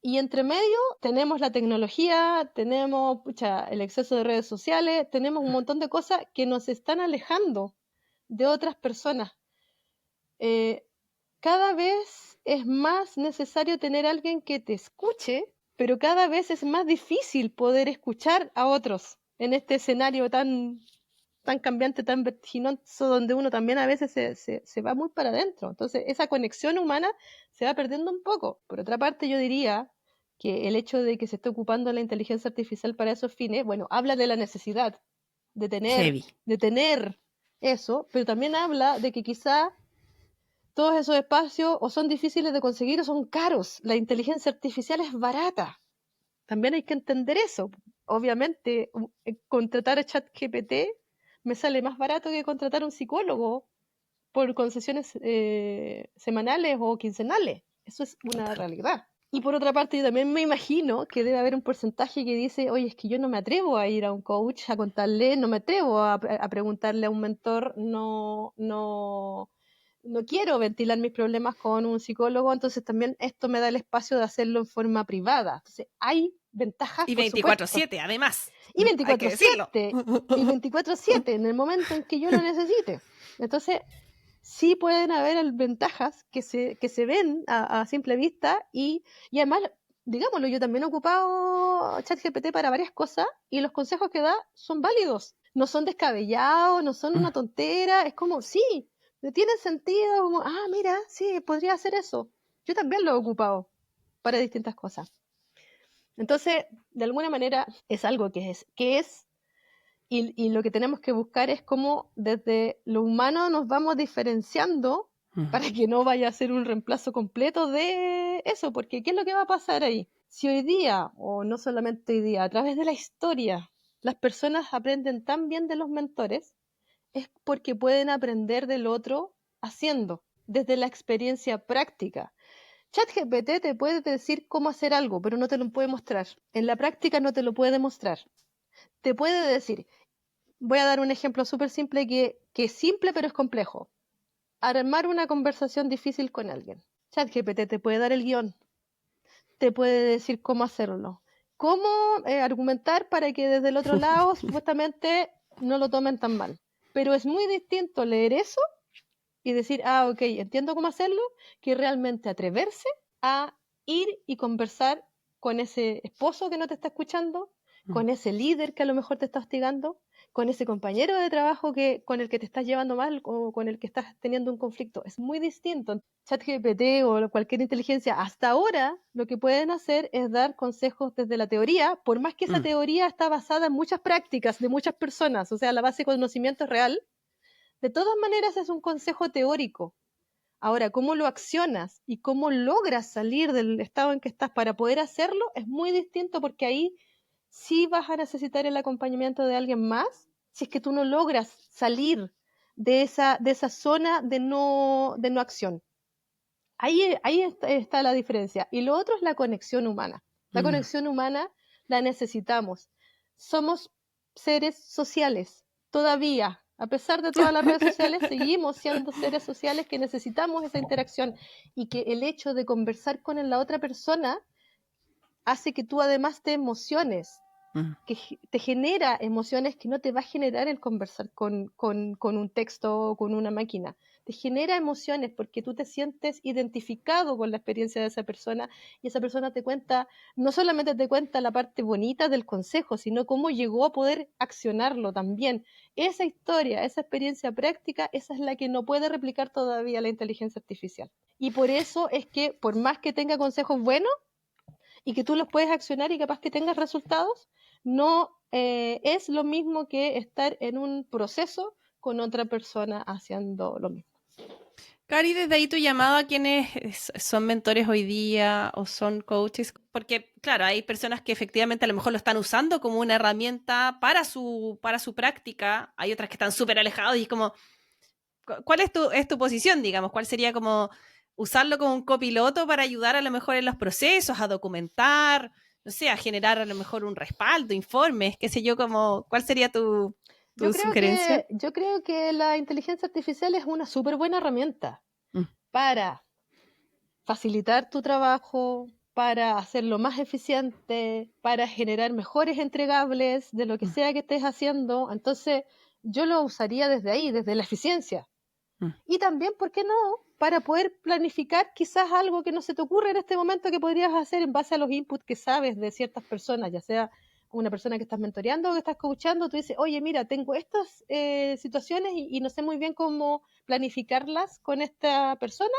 Y entre medio tenemos la tecnología, tenemos pucha, el exceso de redes sociales, tenemos un montón de cosas que nos están alejando de otras personas. Eh, cada vez es más necesario tener alguien que te escuche, pero cada vez es más difícil poder escuchar a otros en este escenario tan cambiante, tan vertiginoso, donde uno también a veces se va muy para adentro. Entonces, esa conexión humana se va perdiendo un poco. Por otra parte, yo diría que el hecho de que se esté ocupando la inteligencia artificial para esos fines, bueno, habla de la necesidad Heavy. de tener eso, pero también habla de que quizá todos esos espacios o son difíciles de conseguir o son caros. La inteligencia artificial es barata. También hay que entender eso. Obviamente, contratar a ChatGPT me sale más barato que contratar a un psicólogo por concesiones semanales o quincenales. Eso es una Total. realidad. Y por otra parte, yo también me imagino que debe haber un porcentaje que dice, oye, es que yo no me atrevo a ir a un coach a contarle, no me atrevo a preguntarle a un mentor, no quiero ventilar mis problemas con un psicólogo, entonces también esto me da el espacio de hacerlo en forma privada. Entonces, hay ventajas, Y por supuesto. 24/7, además. Y Hay que decirlo. 24/7, y 24/7 en el momento en que yo lo necesite. Entonces, sí pueden haber ventajas que se ven a simple vista y además, digámoslo, yo también he ocupado ChatGPT para varias cosas y los consejos que da son válidos, no son descabellados, no son una tontera, es como, sí, tiene sentido, como, mira, sí, podría hacer eso. Yo también lo he ocupado para distintas cosas. Entonces, de alguna manera, es algo que es y lo que tenemos que buscar es cómo desde lo humano nos vamos diferenciando para que no vaya a ser un reemplazo completo de eso, porque ¿qué es lo que va a pasar ahí? Si hoy día, o no solamente hoy día, a través de la historia, las personas aprenden tan bien de los mentores, es porque pueden aprender del otro haciendo, desde la experiencia práctica. ChatGPT te puede decir cómo hacer algo, pero no te lo puede mostrar. En la práctica no te lo puede mostrar. Te puede decir, voy a dar un ejemplo súper simple que es simple pero es complejo. Armar una conversación difícil con alguien. ChatGPT te puede dar el guión, te puede decir cómo hacerlo, cómo argumentar para que desde el otro lado supuestamente no lo tomen tan mal. Pero es muy distinto leer eso y decir, ok, entiendo cómo hacerlo, que realmente atreverse a ir y conversar con ese esposo que no te está escuchando, con ese líder que a lo mejor te está hostigando, con ese compañero de trabajo con el que te estás llevando mal o con el que estás teniendo un conflicto. Es muy distinto. ChatGPT o cualquier inteligencia, hasta ahora lo que pueden hacer es dar consejos desde la teoría, por más que esa teoría está basada en muchas prácticas de muchas personas, o sea, la base de conocimiento es real, de todas maneras es un consejo teórico. Ahora, cómo lo accionas y cómo logras salir del estado en que estás para poder hacerlo es muy distinto porque ahí sí vas a necesitar el acompañamiento de alguien más si es que tú no logras salir de esa zona de no acción. Ahí está la diferencia. Y lo otro es la conexión humana. La conexión humana la necesitamos. Somos seres sociales. Todavía, a pesar de todas las redes sociales, seguimos siendo seres sociales que necesitamos esa interacción y que el hecho de conversar con la otra persona hace que tú además te emociones, que te genera emociones que no te va a generar el conversar con un texto o con una máquina. Te genera emociones porque tú te sientes identificado con la experiencia de esa persona y esa persona te cuenta, no solamente te cuenta la parte bonita del consejo, sino cómo llegó a poder accionarlo también. Esa historia, esa experiencia práctica, esa es la que no puede replicar todavía la inteligencia artificial. Y por eso es que, por más que tenga consejos buenos, y que tú los puedes accionar y capaz que tengas resultados, no es lo mismo que estar en un proceso con otra persona haciendo lo mismo. Cari, desde ahí tu llamado a quienes son mentores hoy día o son coaches, porque claro, hay personas que efectivamente a lo mejor lo están usando como una herramienta para su práctica, hay otras que están súper alejadas y es como, ¿cuál es tu posición, digamos? ¿Cuál sería como usarlo como un copiloto para ayudar a lo mejor en los procesos, a documentar, no sé, a generar a lo mejor un respaldo, informes, qué sé yo, como, ¿cuál sería tu sugerencia? Yo creo que la inteligencia artificial es una súper buena herramienta Mm, para facilitar tu trabajo, para hacerlo más eficiente, para generar mejores entregables de lo que mm, sea que estés haciendo. Entonces, yo lo usaría desde ahí, desde la eficiencia. mm. Y también, ¿por qué no? Para poder planificar quizás algo que no se te ocurre en este momento que podrías hacer en base a los inputs que sabes de ciertas personas, ya sea una persona que estás mentoreando o que estás coachando, tú dices, oye, mira, tengo estas situaciones y no sé muy bien cómo planificarlas con esta persona,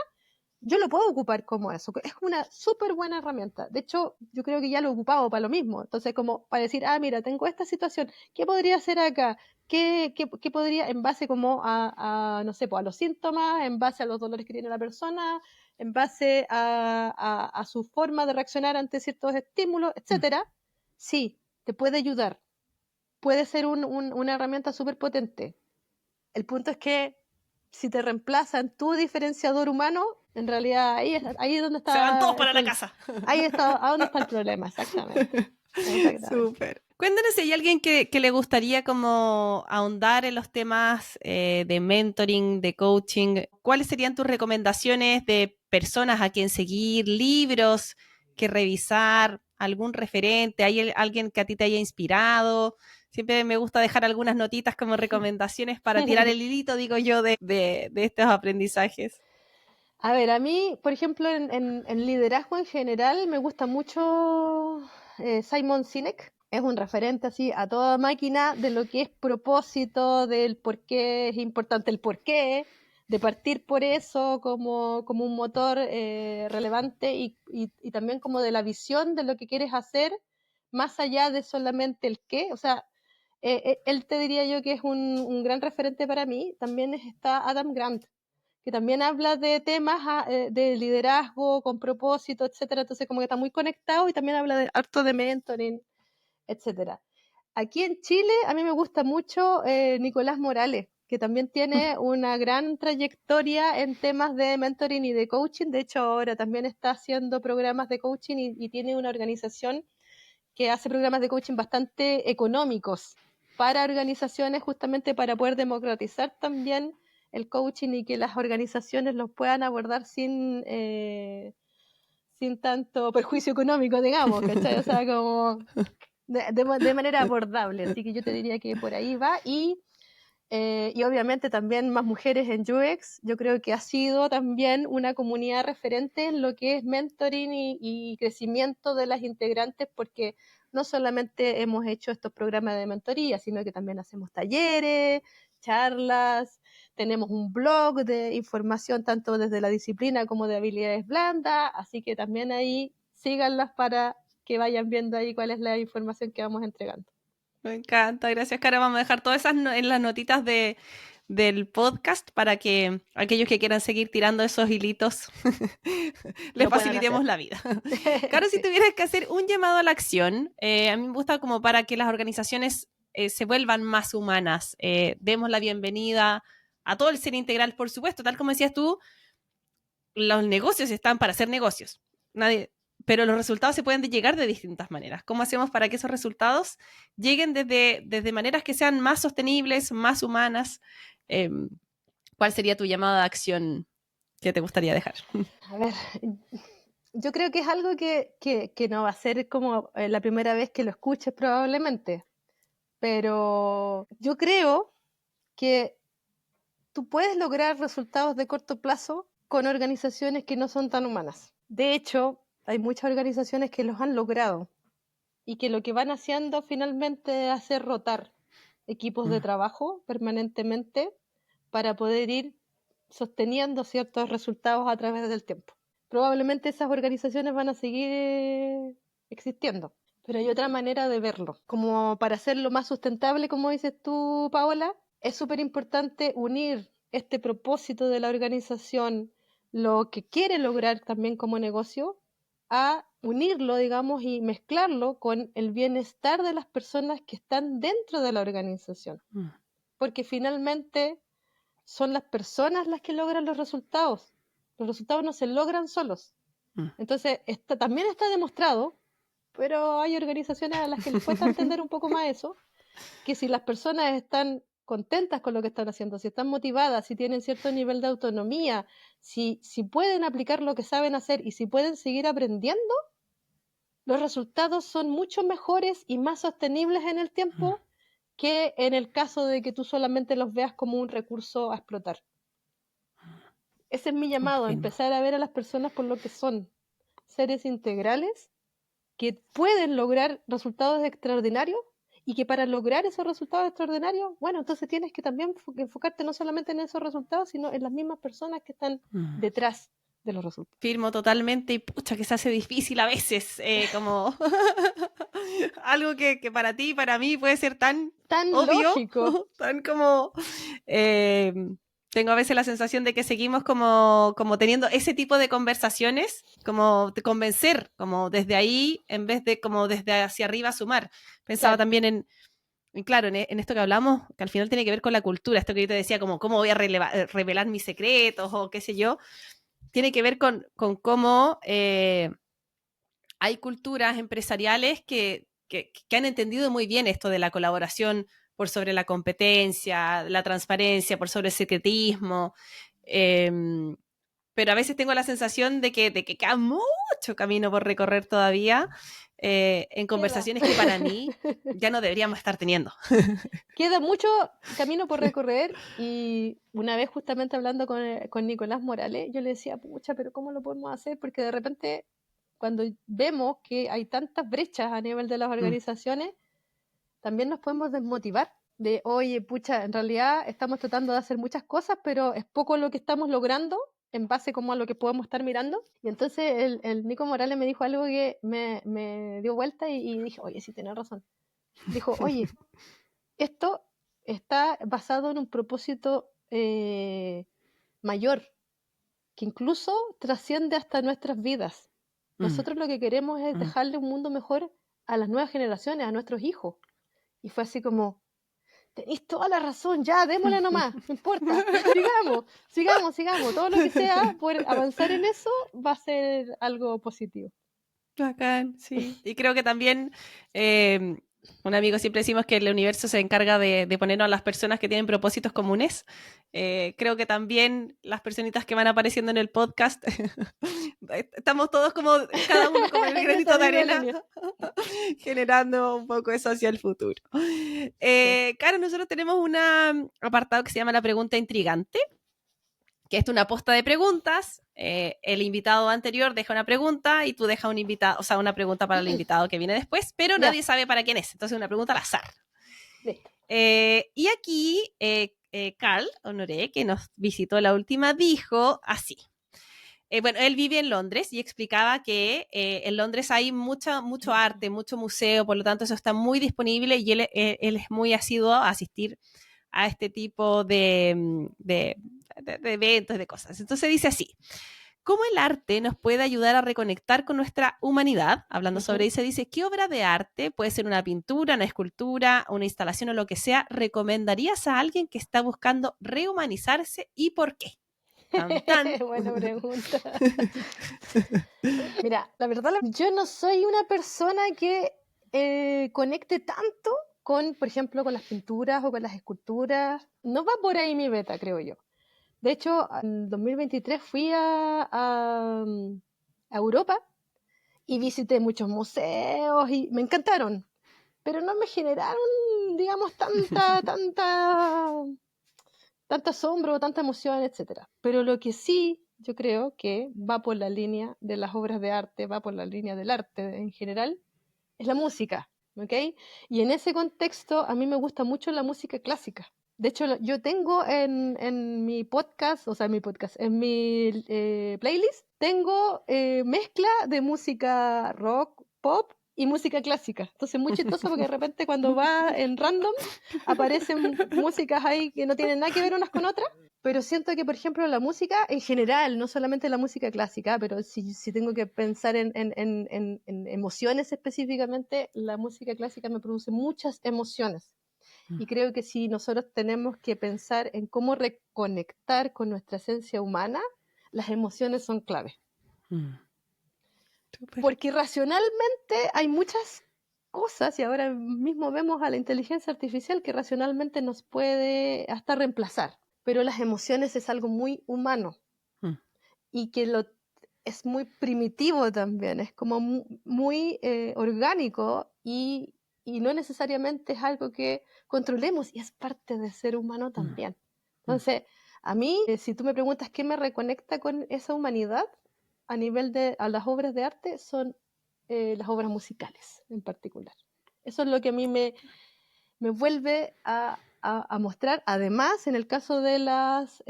yo lo puedo ocupar como eso. Es una súper buena herramienta. De hecho, yo creo que ya lo he ocupado para lo mismo. Entonces, como para decir, mira, tengo esta situación, ¿qué podría hacer acá? ¿Qué podría, en base como no sé, pues a los síntomas, en base a los dolores que tiene la persona, en base a su forma de reaccionar ante ciertos estímulos, etcétera? Sí, te puede ayudar. Puede ser una herramienta súper potente. El punto es que si te reemplazan tu diferenciador humano, en realidad ahí es donde Se van todos está el para la problema. casa. Ahí está, ¿a dónde está el problema? Exactamente. Exactamente. Súper. Cuéntanos si hay alguien que le gustaría como ahondar en los temas de mentoring, de coaching. ¿Cuáles serían tus recomendaciones de personas a quien seguir, libros que revisar, algún referente? ¿Hay alguien que a ti te haya inspirado? Siempre me gusta dejar algunas notitas como recomendaciones para tirar el hilito, digo yo, de estos aprendizajes. A ver, a mí, por ejemplo, en liderazgo en general, me gusta mucho Simon Sinek. Es un referente así a toda máquina de lo que es propósito, del por qué es importante el por qué, de partir por eso como un motor relevante y también como de la visión de lo que quieres hacer, más allá de solamente el qué. O sea, él te diría yo que es un gran referente para mí. También está Adam Grant, que también habla de temas de liderazgo con propósito, etcétera. Entonces como que está muy conectado y también habla de harto de mentoring, etcétera. Aquí en Chile a mí me gusta mucho Nicolás Morales, que también tiene una gran trayectoria en temas de mentoring y de coaching. De hecho, ahora también está haciendo programas de coaching y tiene una organización que hace programas de coaching bastante económicos para organizaciones, justamente para poder democratizar también el coaching y que las organizaciones los puedan abordar sin tanto perjuicio económico, digamos, ¿cachai? O sea, como de manera abordable. Así que yo te diría que por ahí va. Y obviamente también más mujeres en UX. Yo creo que ha sido también una comunidad referente en lo que es mentoring y crecimiento de las integrantes, porque no solamente hemos hecho estos programas de mentoría, sino que también hacemos talleres, charlas, tenemos un blog de información tanto desde la disciplina como de habilidades blandas, así que también ahí síganlas para que vayan viendo ahí cuál es la información que vamos entregando. Me encanta, gracias, Cara. Vamos a dejar todas esas en las notitas del podcast para que aquellos que quieran seguir tirando esos hilitos les Lo puedan facilitemos hacer. la vida. Claro, si Sí. tuvieras que hacer un llamado a la acción, a mí me gusta como para que las organizaciones se vuelvan más humanas, demos la bienvenida a todo el ser integral, por supuesto, tal como decías tú, los negocios están para hacer negocios. Nadie, pero los resultados se pueden llegar de distintas maneras. ¿Cómo hacemos para que esos resultados lleguen desde maneras que sean más sostenibles, más humanas? Eh, ¿Cuál sería tu llamada de acción que te gustaría dejar? A ver, yo creo que es algo que no va a ser como la primera vez que lo escuches probablemente, pero yo creo que tú puedes lograr resultados de corto plazo con organizaciones que no son tan humanas. De hecho, hay muchas organizaciones que los han logrado y que lo que van haciendo finalmente es hacer rotar equipos de trabajo permanentemente para poder ir sosteniendo ciertos resultados a través del tiempo. Probablemente esas organizaciones van a seguir existiendo, pero hay otra manera de verlo. Como para hacerlo más sustentable, como dices tú, Paola, es súper importante unir este propósito de la organización, lo que quiere lograr también como negocio, a unirlo, digamos, y mezclarlo con el bienestar de las personas que están dentro de la organización. Porque finalmente son las personas las que logran los resultados. Los resultados no se logran solos. Entonces, también está demostrado, pero hay organizaciones a las que les cuesta entender un poco más eso, que si las personas están contentas con lo que están haciendo, si están motivadas, si tienen cierto nivel de autonomía, si pueden aplicar lo que saben hacer y si pueden seguir aprendiendo, los resultados son mucho mejores y más sostenibles en el tiempo que en el caso de que tú solamente los veas como un recurso a explotar. Ese es mi llamado, Confirmo. empezar a ver a las personas por lo que son, seres integrales que pueden lograr resultados extraordinarios y que para lograr esos resultados extraordinarios, bueno, entonces tienes que también enfocarte no solamente en esos resultados, sino en las mismas personas que están detrás de los resultados. Firmo totalmente y pucha que se hace difícil a veces, como algo que para ti y para mí puede ser tan Tan obvio, lógico. tan como... eh, tengo a veces la sensación de que seguimos como teniendo ese tipo de conversaciones, como de convencer, como desde ahí, en vez de como desde hacia arriba sumar. Pensaba Claro. también claro, en esto que hablamos, que al final tiene que ver con la cultura, esto que yo te decía, como cómo voy a revelar mis secretos o qué sé yo, tiene que ver con cómo hay culturas empresariales que han entendido muy bien esto de la colaboración por sobre la competencia, la transparencia, por sobre el secretismo. Eh, pero a veces tengo la sensación de que queda mucho camino por recorrer todavía en conversaciones que para mí ya no deberíamos estar teniendo. Queda mucho camino por recorrer y una vez justamente hablando con Nicolás Morales, yo le decía, pucha, pero ¿cómo lo podemos hacer? Porque de repente cuando vemos que hay tantas brechas a nivel de las organizaciones, también nos podemos desmotivar. de, oye, pucha, en realidad estamos tratando de hacer muchas cosas, pero es poco lo que estamos logrando en base como a lo que podemos estar mirando. Y entonces el Nico Morales me dijo algo que me dio vuelta y dije, oye, sí, tenés razón. Dijo, oye, esto está basado en un propósito mayor, que incluso trasciende hasta nuestras vidas. Nosotros lo que queremos es dejarle un mundo mejor a las nuevas generaciones, a nuestros hijos. Y fue así como, tenéis toda la razón, ya, démosle nomás, no importa, sigamos, todo lo que sea por avanzar en eso va a ser algo positivo. Bacán, sí. Y creo que también, un amigo siempre decimos que el universo se encarga de ponernos a las personas que tienen propósitos comunes. Creo que también las personitas que van apareciendo en el podcast, estamos todos como, cada uno como el granito de arena, generando un poco eso hacia el futuro. Caro, nosotros tenemos un apartado que se llama la pregunta intrigante, que es una posta de preguntas. El invitado anterior deja una pregunta y tú dejas un invitado, o sea, una pregunta para el invitado que viene después, pero nadie sabe para quién es. Entonces, una pregunta al azar. Y aquí, Carl Honoré, que nos visitó la última, dijo así. Bueno, él vive en Londres y explicaba que en Londres hay mucho arte, mucho museo, por lo tanto eso está muy disponible y él es muy asiduo a asistir a este tipo de eventos, de cosas. Entonces dice así, ¿cómo el arte nos puede ayudar a reconectar con nuestra humanidad? Hablando sobre eso, dice, ¿qué obra de arte, puede ser una pintura, una escultura, una instalación o lo que sea, recomendarías a alguien que está buscando rehumanizarse y por qué? Tan, tan. Buena pregunta. Mira, la verdad, yo no soy una persona que conecte tanto con, por ejemplo, con las pinturas o con las esculturas. No va por ahí mi beta, creo yo. De hecho, en 2023 fui a Europa y visité muchos museos y me encantaron, pero no me generaron, digamos, tanto asombro, tanta emoción, etc. Pero lo que sí, yo creo que va por la línea de las obras de arte, va por la línea del arte en general, es la música, ¿ok? Y en ese contexto a mí me gusta mucho la música clásica. De hecho, yo tengo en mi podcast, o sea, en mi playlist, tengo mezcla de música rock, pop y música clásica. Entonces, muy chistoso porque de repente cuando va en random aparecen músicas ahí que no tienen nada que ver unas con otras. Pero siento que, por ejemplo, la música en general, no solamente la música clásica, pero si tengo que pensar en emociones específicamente, la música clásica me produce muchas emociones. Y creo que si nosotros tenemos que pensar en cómo reconectar con nuestra esencia humana, las emociones son clave. Porque racionalmente hay muchas cosas, y ahora mismo vemos a la inteligencia artificial que racionalmente nos puede hasta reemplazar, pero las emociones es algo muy humano y que es muy primitivo también, es como muy orgánico y no necesariamente es algo que controlemos y es parte del ser humano también. Entonces, a mí, si tú me preguntas qué me reconecta con esa humanidad a nivel a las obras de arte, son las obras musicales en particular. Eso es lo que a mí me vuelve a mostrar. Además, en el caso de las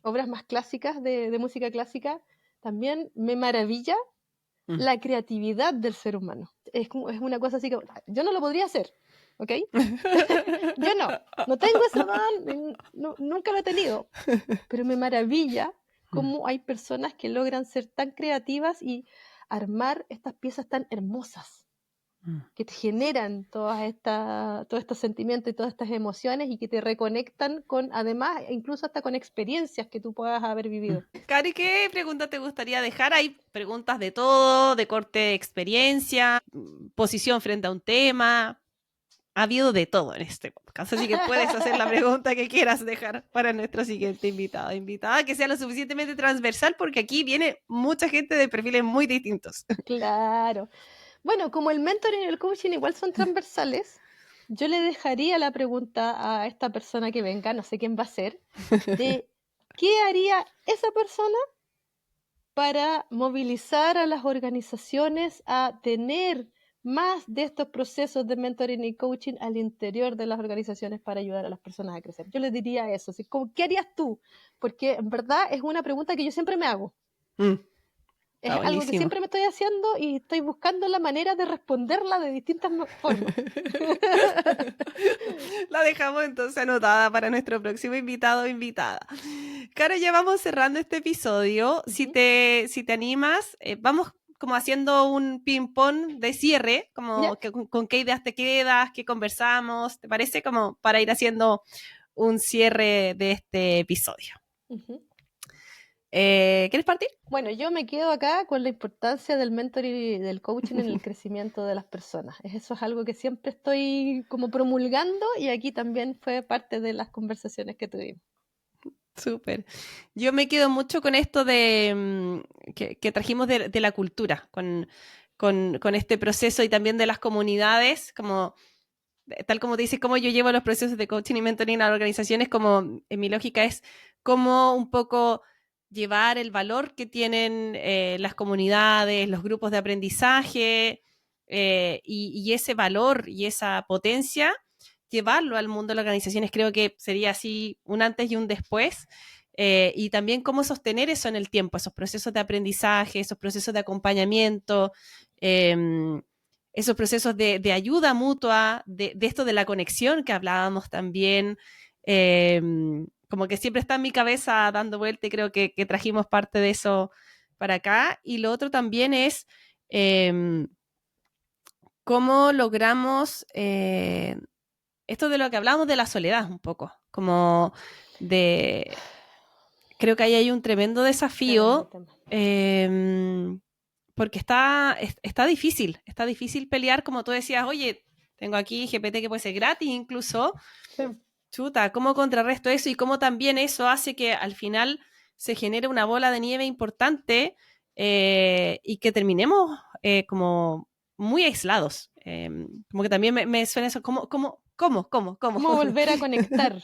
obras más clásicas de música clásica, también me maravilla la creatividad del ser humano. Es una cosa así que yo no lo podría hacer, ¿ok? Yo no tengo esa don, nunca lo he tenido, pero me maravilla cómo hay personas que logran ser tan creativas y armar estas piezas tan hermosas que te generan todos estos sentimientos y todas estas emociones y que te reconectan con, además, incluso hasta con experiencias que tú puedas haber vivido. Cari, ¿qué pregunta te gustaría dejar? Hay preguntas de todo, de corte experiencia, posición frente a un tema. Ha habido de todo en este podcast, así que puedes hacer la pregunta que quieras dejar para nuestro siguiente invitado. Invitada que sea lo suficientemente transversal porque aquí viene mucha gente de perfiles muy distintos. Claro. Bueno, como el mentoring y el coaching igual son transversales, yo le dejaría la pregunta a esta persona que venga, no sé quién va a ser, de qué haría esa persona para movilizar a las organizaciones a tener más de estos procesos de mentoring y coaching al interior de las organizaciones para ayudar a las personas a crecer. Yo les diría eso, así como, ¿qué harías tú? Porque en verdad es una pregunta que yo siempre me hago. Es Está algo que buenísimo. siempre me estoy haciendo y estoy buscando la manera de responderla de distintas formas. La dejamos entonces anotada para nuestro próximo invitado o invitada. Caro, ya vamos cerrando este episodio. Si te animas, vamos como haciendo un ping-pong de cierre, como ¿Ya? con qué ideas te quedas, qué conversamos, ¿te parece? Como para ir haciendo un cierre de este episodio. ¿Quieres partir? Bueno, yo me quedo acá con la importancia del mentoring y del coaching en el crecimiento de las personas. Eso es algo que siempre estoy como promulgando y aquí también fue parte de las conversaciones que tuvimos. Súper. Yo me quedo mucho con esto de que trajimos de la cultura, con este proceso y también de las comunidades, como tal como te dices, cómo yo llevo los procesos de coaching y mentoring a las organizaciones, como en mi lógica es cómo un poco llevar el valor que tienen las comunidades, los grupos de aprendizaje y ese valor y esa potencia, llevarlo al mundo de las organizaciones. Creo que sería así un antes y un después. Y también cómo sostener eso en el tiempo, esos procesos de aprendizaje, esos procesos de acompañamiento, esos procesos de ayuda mutua, de esto de la conexión que hablábamos también, como que siempre está en mi cabeza dando vuelta y creo que trajimos parte de eso para acá. Y lo otro también es cómo logramos esto de lo que hablábamos de la soledad un poco, como de... Creo que ahí hay un tremendo Tremendo desafío. tema. Porque está difícil pelear, como tú decías, oye, tengo aquí GPT que puede ser gratis incluso, Sí. chuta, ¿cómo contrarresto eso? Y cómo también eso hace que al final se genere una bola de nieve importante y que terminemos como muy aislados. Como que también me suena eso, ¿cómo? ¿Cómo volver a conectar?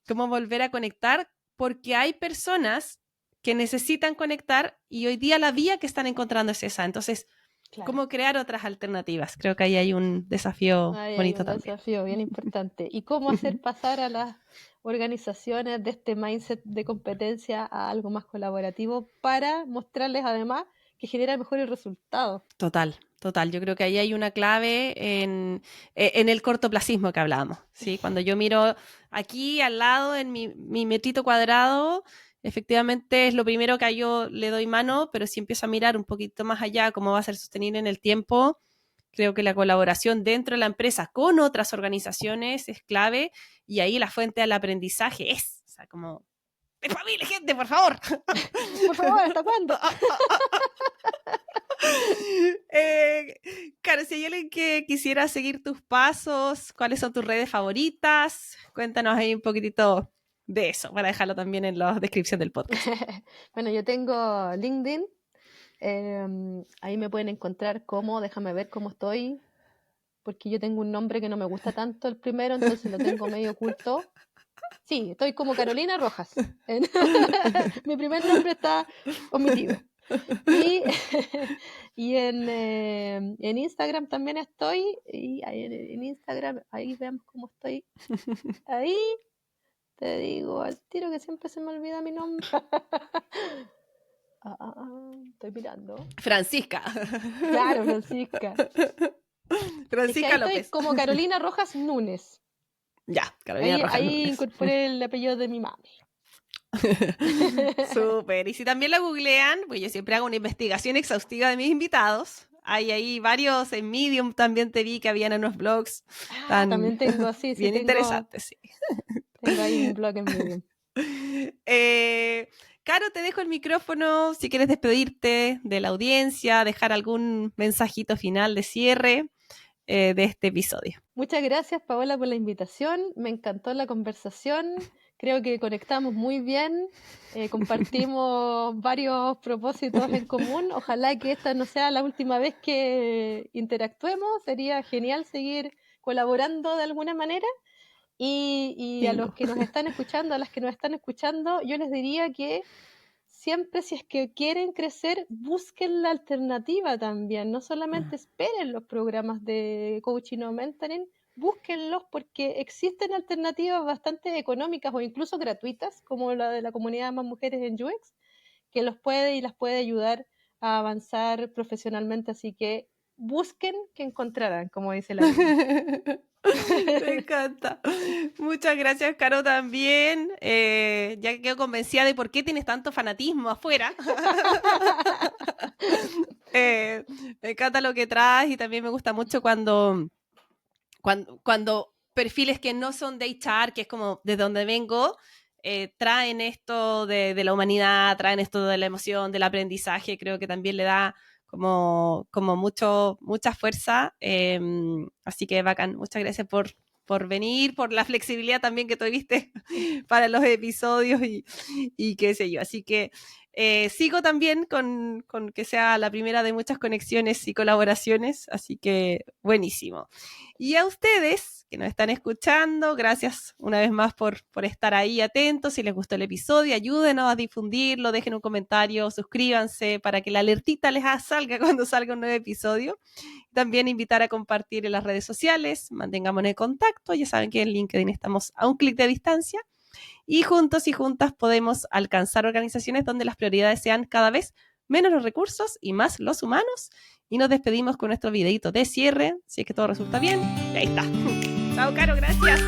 ¿Cómo volver a conectar? Porque hay personas que necesitan conectar y hoy día la vía que están encontrando es esa. Entonces, Claro. ¿cómo crear otras alternativas? Creo que ahí hay un desafío Ahí hay bonito un también. desafío bien importante. ¿Y cómo hacer pasar a las organizaciones de este mindset de competencia a algo más colaborativo para mostrarles además que genera mejores resultados? Total. Yo creo que ahí hay una clave en el cortoplacismo que hablábamos, ¿sí? Cuando yo miro aquí al lado en mi metrito cuadrado, efectivamente es lo primero que yo le doy mano, pero si empiezo a mirar un poquito más allá cómo va a ser sostenible en el tiempo, creo que la colaboración dentro de la empresa con otras organizaciones es clave y ahí la fuente del aprendizaje es, o sea, como, ¡de familia, gente, por favor! Por favor, ¿hasta cuándo? Claro, si hay alguien que quisiera seguir tus pasos, ¿cuáles son tus redes favoritas? Cuéntanos ahí un poquitito de eso, para dejarlo también en la descripción del podcast. Bueno, yo tengo LinkedIn. Ahí me pueden encontrar déjame ver cómo estoy, porque yo tengo un nombre que no me gusta tanto el primero, entonces lo tengo medio oculto. Sí, estoy como Carolina Rojas. Mi primer nombre está omitido. Y, y en Instagram también estoy. Y ahí en Instagram, ahí veamos cómo estoy. Ahí te digo al tiro que siempre se me olvida mi nombre. Estoy mirando. Francisca. Claro, Francisca. Es que ahí Francisca estoy López. como Carolina Rojas Núñez. Ya, Carolina Rojas Ahí Núñez. incorporé el apellido de mi mami. Súper. Y si también la googlean, pues yo siempre hago una investigación exhaustiva de mis invitados. Hay ahí varios en Medium, también te vi que habían unos blogs tan También tengo, sí, bien interesantes, sí. tengo ahí un blog en Medium. Caro, te dejo el micrófono si quieres despedirte de la audiencia, dejar algún mensajito final de cierre de este episodio. Muchas gracias, Paola, por la invitación. Me encantó la conversación. Creo que conectamos muy bien. Compartimos varios propósitos en común. Ojalá que esta no sea la última vez que interactuemos. Sería genial seguir colaborando de alguna manera. Y a los que nos están escuchando, a las que nos están escuchando, yo les diría que siempre si es que quieren crecer, busquen la alternativa también. No solamente esperen los programas de coaching o mentoring, búsquenlos porque existen alternativas bastante económicas o incluso gratuitas, como la de la comunidad Más Mujeres en UX, que los puede y las puede ayudar a avanzar profesionalmente. Así que busquen que encontrarán, como dice la Biblia. Me encanta. Muchas gracias, Caro, también. Ya quedo convencida de por qué tienes tanto fanatismo afuera. Me encanta lo que traes y también me gusta mucho cuando perfiles que no son de HR, que es como de donde vengo, traen esto de la humanidad, traen esto de la emoción, del aprendizaje. Creo que también le da como mucha fuerza. Así que bacán, muchas gracias por venir, por la flexibilidad también que tuviste para los episodios y qué sé yo. Así que sigo también con que sea la primera de muchas conexiones y colaboraciones, así que buenísimo. Y a ustedes que nos están escuchando, gracias una vez más por estar ahí atentos. Si les gustó el episodio, ayúdenos a difundirlo, dejen un comentario, suscríbanse para que la alertita les salga cuando salga un nuevo episodio. También invitar a compartir en las redes sociales, mantengámonos en contacto, ya saben que en LinkedIn estamos a un clic de distancia y juntos y juntas podemos alcanzar organizaciones donde las prioridades sean cada vez menos los recursos y más los humanos. Y nos despedimos con nuestro videito de cierre, si es que todo resulta bien. Y ahí está. Chao, Caro, gracias.